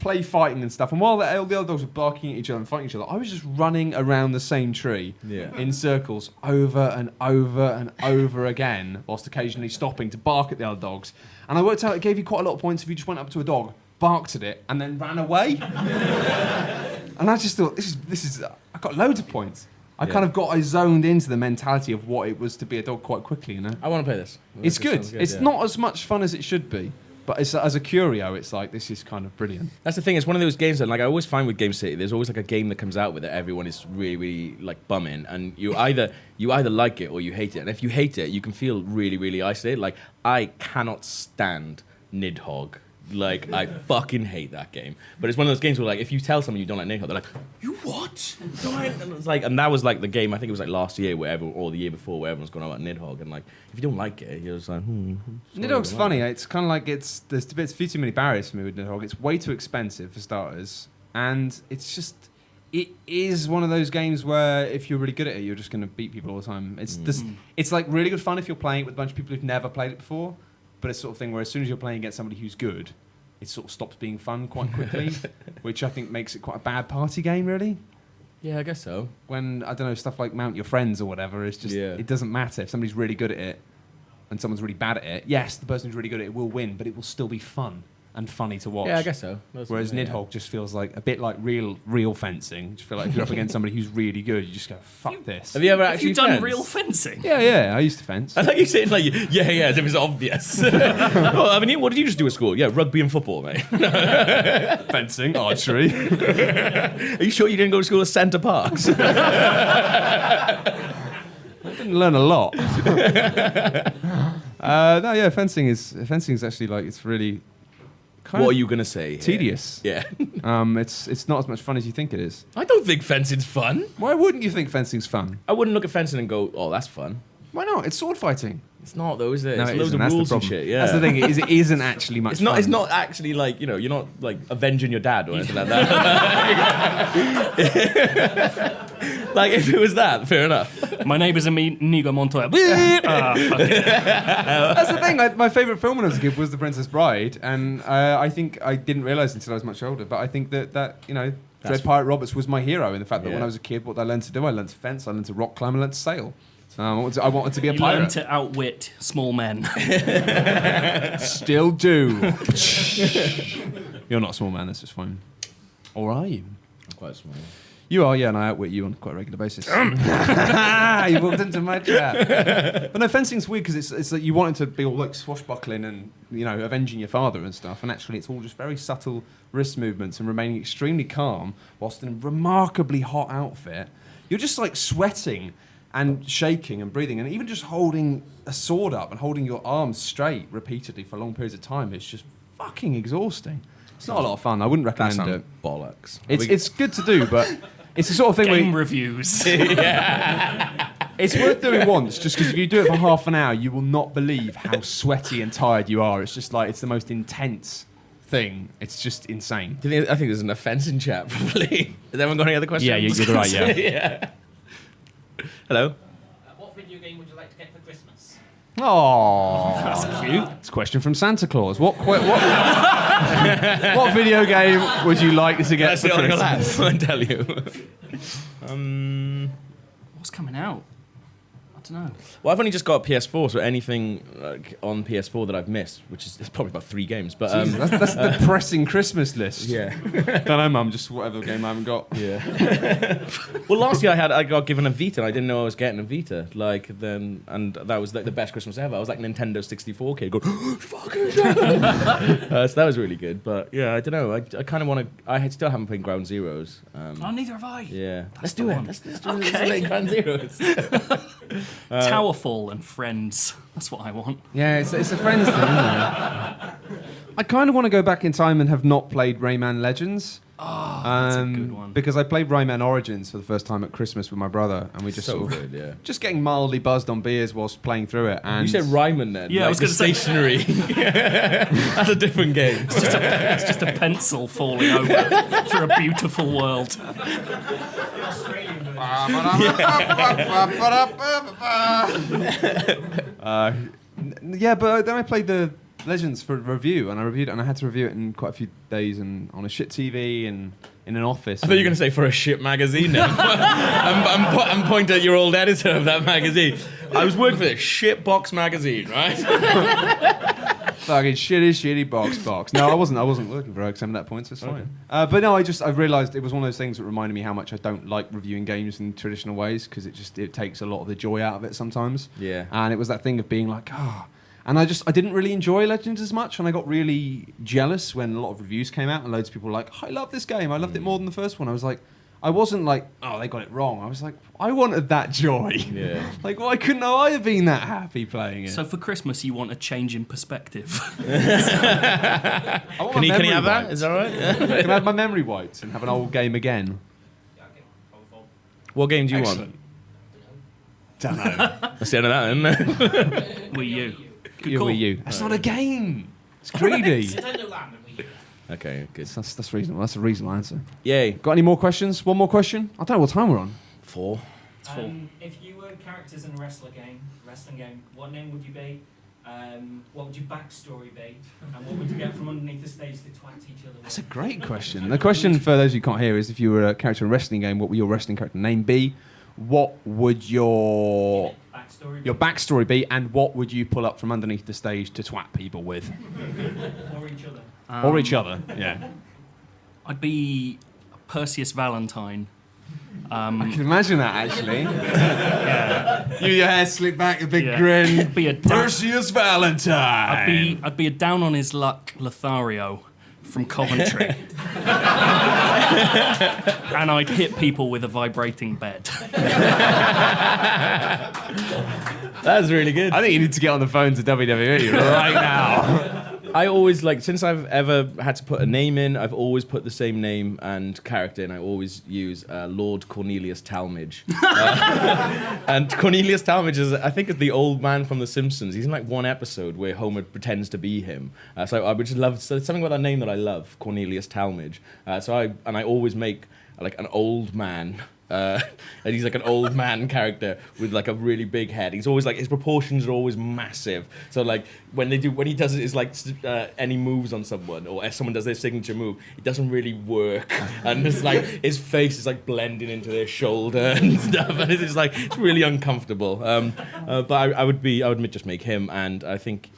play fighting and stuff. And while all the other dogs were barking at each other and fighting each other, I was just running around the same tree in circles over and over and over again, whilst occasionally stopping to bark at the other dogs. And I worked out it gave you quite a lot of points if you just went up to a dog, barked at it, and then ran away. And I just thought, this is I got loads of points. I zoned into the mentality of what it was to be a dog quite quickly, you know? I want to play this. It's good. It's not as much fun as it should be. But as a curio, it's like, this is kind of brilliant. That's the thing. It's one of those games that, like, I always find with GameCity, there's always like a game that comes out with it. Everyone is really, really like bumming, and you either like it or you hate it. And if you hate it, you can feel really, really isolated. Like, I cannot stand Nidhogg. Like, I fucking hate that game. But it's one of those games where, like, if you tell someone you don't like Nidhogg, they're like, you what? And it's like, and that was like the game. I think it was like last year, or the year before, where everyone's going on about Nidhogg. And like, if you don't like it, you're just like, Nidhogg's funny. It's kind of like there's a few too many barriers for me with Nidhogg. It's way too expensive for starters, and it is one of those games where if you're really good at it, you're just going to beat people all the time. It's like really good fun if you're playing it with a bunch of people who've never played it before. But it's sort of thing where as soon as you're playing against somebody who's good, it sort of stops being fun quite quickly, which I think makes it quite a bad party game, really. Yeah, I guess so. When, I don't know, stuff like Mount Your Friends or whatever, it's just, it doesn't matter. If somebody's really good at it and someone's really bad at it, yes, the person who's really good at it will win, but it will still be fun and funny to watch. Yeah, I guess so. Whereas Nidhogg just feels like a bit like real fencing. You just feel like if you're up against somebody who's really good, you just go, fuck this. Have you ever Have actually you done fenced? real fencing? Yeah, I used to fence. I think you say it like, yeah, as if it's obvious. Well, I mean, what did you just do at school? Yeah, rugby and football, mate. Fencing, archery. Are you sure you didn't go to school at Centre Parks? I didn't learn a lot. Fencing is actually like, it's really what are you going to say? Tedious. Yeah. It's not as much fun as you think it is. I don't think fencing's fun. Why wouldn't you think fencing's fun? I wouldn't look at fencing and go, oh, that's fun. Why not? It's sword fighting. It's not though, is it? No, it's it loads isn't. of That's the rules and problem. shit, yeah. That's the thing, it isn't actually much fun. It's not actually like, you're not like avenging your dad or anything like that. Like if it was that, fair enough. My neighbour's Inigo Montoya. Fuck it. That's the thing, my favourite film when I was a kid was The Princess Bride, and I think I didn't realise until I was much older, but I think that Dread Pirate Roberts was my hero in the fact that when I was a kid, what I learned to do, I learned to fence, I learned to rock climb, I learned to sail. I wanted to be a You pirate. learn to outwit small men. Still do. You're not a small man, that's just fine. Or are you? I'm quite small. You are, yeah, and I outwit you on quite a regular basis. You walked into my trap. But no, fencing's weird because it's like you want it to be all like swashbuckling and, avenging your father and stuff, and actually it's all just very subtle wrist movements and remaining extremely calm whilst in a remarkably hot outfit. You're just like sweating and shaking and breathing, and even just holding a sword up and holding your arms straight repeatedly for long periods of time, it's just fucking exhausting. It's not a lot of fun. I wouldn't recommend it. Bollocks. It's good to do, but it's the sort of thing Game where reviews. it's worth doing once, just because if you do it for half an hour, you will not believe how sweaty and tired you are. It's just like, it's the most intense thing. It's just insane. I think there's an offence in chat, probably. Has anyone got any other questions? Yeah, you're right, yeah. Yeah. Hello? What video game would you like to get for Christmas? Oh, That's cute. it's a question from Santa Claus. What video game would you like to get That's for the only Christmas? laugh, I tell you. What's coming out? I don't to know. Well, I've only just got a PS4, so anything like on PS4 that I've missed, which is it's probably about 3 games, but Jesus, that's the depressing Christmas list. yeah, Don't know, Mum. Just whatever game I haven't got. yeah. Well, last year I got given a Vita, and I didn't know I was getting a Vita. And that was like the best Christmas ever. I was like Nintendo 64 kid, going, "Fucking shit!" So that was really good. But yeah, I don't know. I kind of want to. I still haven't played Ground Zeroes. Oh, neither have I. Yeah, let's the do it. one. Let's do Okay. Ground Zeroes. Towerfall and Friends. That's what I want. Yeah, it's a friends thing, isn't it? I kind of want to go back in time and have not played Rayman Legends. Oh, that's a good one. Because I played Rayman Origins for the first time at Christmas with my brother, and we just So sort of good, yeah. just getting mildly buzzed on beers whilst playing through it. And You said Ryman then? Yeah, I was the gonna say- stationery. That's a different game. It's just a pencil falling over through a beautiful world. Yeah, but then I played the Legends for review, and I reviewed it, and I had to review it in quite a few days, and on a shit TV, and in an office. I thought you were going to say for a shit magazine now. I'm pointing at your old editor of that magazine. I was working for this shit box magazine, right? Fucking shitty box. No, I wasn't working for XM at that point, so it's fine. But no, I realised it was one of those things that reminded me how much I don't like reviewing games in traditional ways, because it takes a lot of the joy out of it sometimes. Yeah. And it was that thing of being like, and I didn't really enjoy Legends as much, and I got really jealous when a lot of reviews came out and loads of people were like, I love this game, I loved it more than the first one. I was like, I wasn't like, oh, they got it wrong. I was like, I wanted that joy. Yeah. Like, why couldn't I have been that happy playing it? So for Christmas, you want a change in perspective. I want Can my you memory have that? wiped. Is that all right? Can I have my memory wiped and have an old game again? Yeah, okay. Powerful. What game do you Excellent. Don't know. want? That's the end of that, isn't it? Wii U. Good Your call. Wii U. That's not a game. It's greedy. Nintendo Land and Wii U. Okay, good. That's reasonable. That's a reasonable answer. Yay. Got any more questions? One more question? I don't know what time we're on. 4. If you were characters in a wrestling game, what name would you be? What would your backstory be? And what would you get from underneath the stage to twat each other? That's a great question. The question for those who can't hear is, if you were a character in a wrestling game, what would your wrestling character name be? What would your backstory be? And what would you pull up from underneath the stage to twat people with? Or each other. Or each other, yeah. I'd be Perseus Valentine. I can imagine that, actually. Yeah. You, your hair slicked back, a big Yeah. grin. Be a Perseus Valentine. I'd be a down on his luck Lothario from Coventry. And I'd hit people with a vibrating bed. That's really good. I think you need to get on the phone to WWE right now. I always, since I've ever had to put a name in, I've always put the same name and character, and I always use Lord Cornelius Talmadge. And Cornelius Talmadge is, I think, is the old man from The Simpsons. He's in one episode where Homer pretends to be him. So I would just love, so it's something about that name that I love, Cornelius Talmadge. I always make an old man. And he's an old man character with a really big head. He's always his proportions are always massive. So when he does any moves on someone, or if someone does their signature move, it doesn't really work. And it's his face is blending into their shoulder and stuff, and it's it's really uncomfortable. But I would just make him, and I think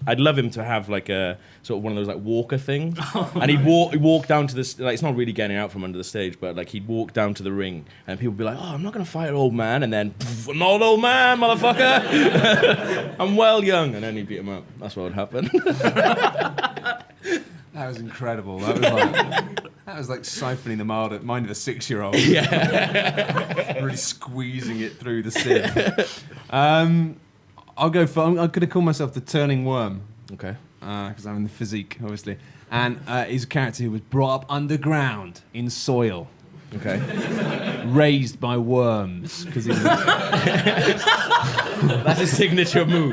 I'd love him to have a sort of one of those walker things, and he'd walk down to this. It's not really getting out from under the stage, but he'd walk down to the ring. And people would be like, oh, I'm not going to fight an old man. And then, I'm not an old man, motherfucker. I'm well young. And then he'd beat him up. That's what would happen. That was incredible. That was siphoning the mind of a 6-year-old. Yeah. Really squeezing it through the sieve. I'll go for. I'm going to call myself the Turning Worm. Okay. Because I'm in the physique, obviously. And he's a character who was brought up underground in soil. Okay. Raised by worms. Because That's his signature move.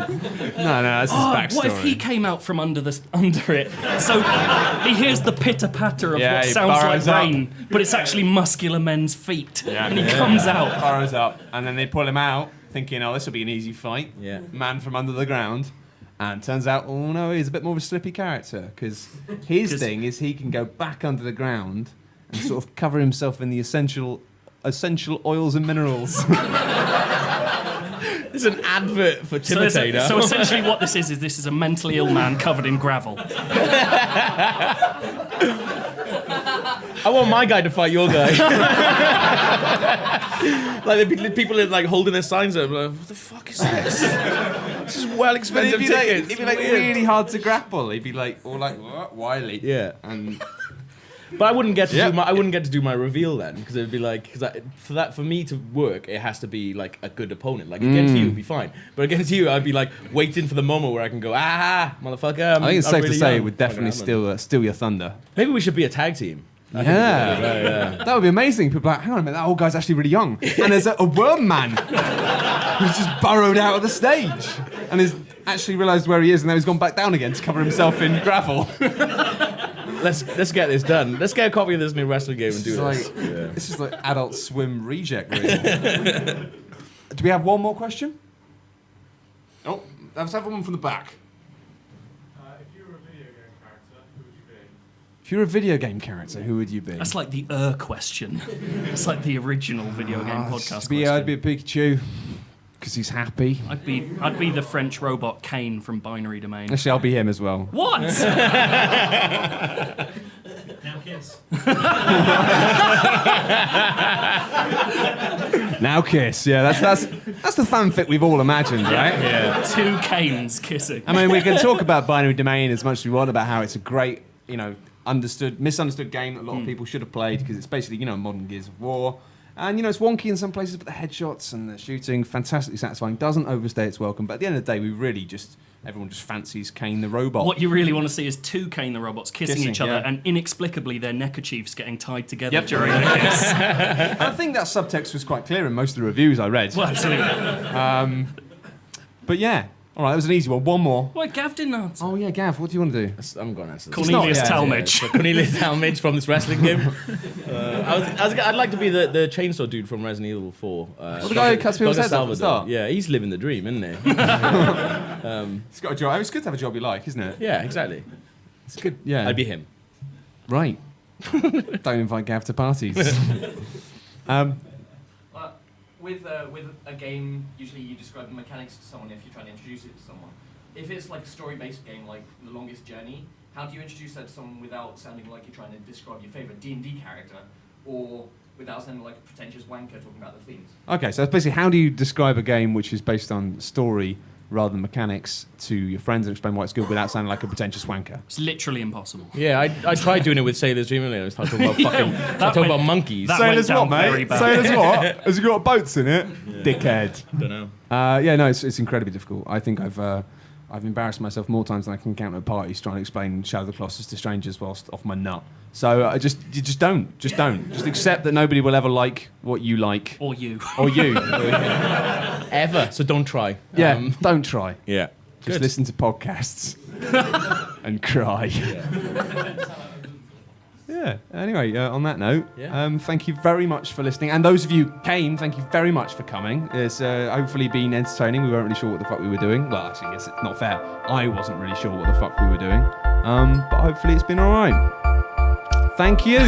No, that's his backstory. What if he came out from under it? So he hears the pitter-patter of what he sounds like burrows up. rain, but it's actually muscular men's feet. Yeah. And he comes out. Burrows up, and then they pull him out, thinking, oh, this will be an easy fight. Yeah. Man from under the ground. And turns out, oh no, he's a bit more of a slippy character, because his thing is he can go back under the ground and sort of cover himself in the essential oils and minerals. This It's an advert for Timothy now. So essentially what this is a mentally ill man covered in gravel. I want my guy to fight your guy. Like there'd be people like holding their signs up. Like, what the fuck is this? This is well expensive tickets. It'd be like really hard to grapple. He'd be like, or like, what? Wily. Yeah. And But I wouldn't get to Yep. I wouldn't get to do my reveal then because it'd be like for me to work it has to be like a good opponent. Like against you it'd be fine, but against you I'd be like waiting for the moment where I can go motherfucker. I think it's I'm safe really to say young. it would definitely Fucking steal your thunder. Maybe we should be a tag team. Yeah. That would be amazing. People are like, hang on a minute, that old guy's actually really young. And there's a worm man who's just burrowed out of the stage and has actually realised where he is and then he's gone back down again to cover himself in gravel. Let's get this done. Let's get a copy of this new wrestling game and do this. This is like Adult Swim reject, really. Do we have one more question? Oh, let's have one from the back. If you were a video game character, who would you be? If you're a video game character, who would you be? That's like the question. It's like the original video game podcast question. I'd be a Pikachu because he's happy. I'd be the French robot Kane from Binary Domain. Actually, I'll be him as well. What? Now kiss. Now kiss. Yeah, that's the fanfic we've all imagined, right? Yeah. Two Kanes kissing. I mean, we can talk about Binary Domain as much as we want about how it's a great, misunderstood game that a lot of people should have played because it's basically, modern Gears of War. And, it's wonky in some places, but the headshots and the shooting, fantastically satisfying, doesn't overstay its welcome. But at the end of the day, everyone just fancies Kane the robot. What you really want to see is two Kane the robots kissing each other yeah. and inexplicably their neckerchiefs getting tied together during the kiss. I think that subtext was quite clear in most of the reviews I read. Well, absolutely. But yeah. All right, that was an easy one. One more. Why, Gav didn't answer. Oh, yeah, Gav, what do you want to do? I'm going to answer this. Cornelius not- yeah, Talmadge. So Cornelius Talmadge from this wrestling game. I'd like to be the chainsaw dude from Resident Evil 4. the guy who cuts people's Dr. heads off at the Salvador. start? Yeah, he's living the dream, isn't he? It's got a job. It's good to have a job you like, isn't it? Yeah, exactly. It's good. Yeah. I'd be him. Right. Don't invite Gav to parties. With a game, usually you describe the mechanics to someone if you're trying to introduce it to someone. If it's like a story-based game like The Longest Journey, how do you introduce that to someone without sounding like you're trying to describe your favourite D&D character, or without sounding like a pretentious wanker talking about the themes? Okay, so that's basically how do you describe a game which is based on story rather than mechanics to your friends and explain why it's good without sounding like a pretentious wanker? It's literally impossible. Yeah, I tried doing it with Sailor's Dream earlier. I was talking about about monkeys. that went down very bad. Sailors what? Has it got boats in it? Dickhead. Don't know. It's incredibly difficult. I think I've embarrassed myself more times than I can count at parties trying to explain Shadow of the Colossus to strangers whilst off my nut. So you just don't. Just accept that nobody will ever like what you like. Or you. Or you. Ever. So don't try. Yeah, don't try. Yeah. Just Good. listen to podcasts and cry. Yeah. Anyway, on that note, thank you very much for listening. And those of you who came, thank you very much for coming. It's hopefully been entertaining. We weren't really sure what the fuck we were doing. Well, actually, I guess it's not fair. I wasn't really sure what the fuck we were doing. But hopefully it's been all right. Thank you.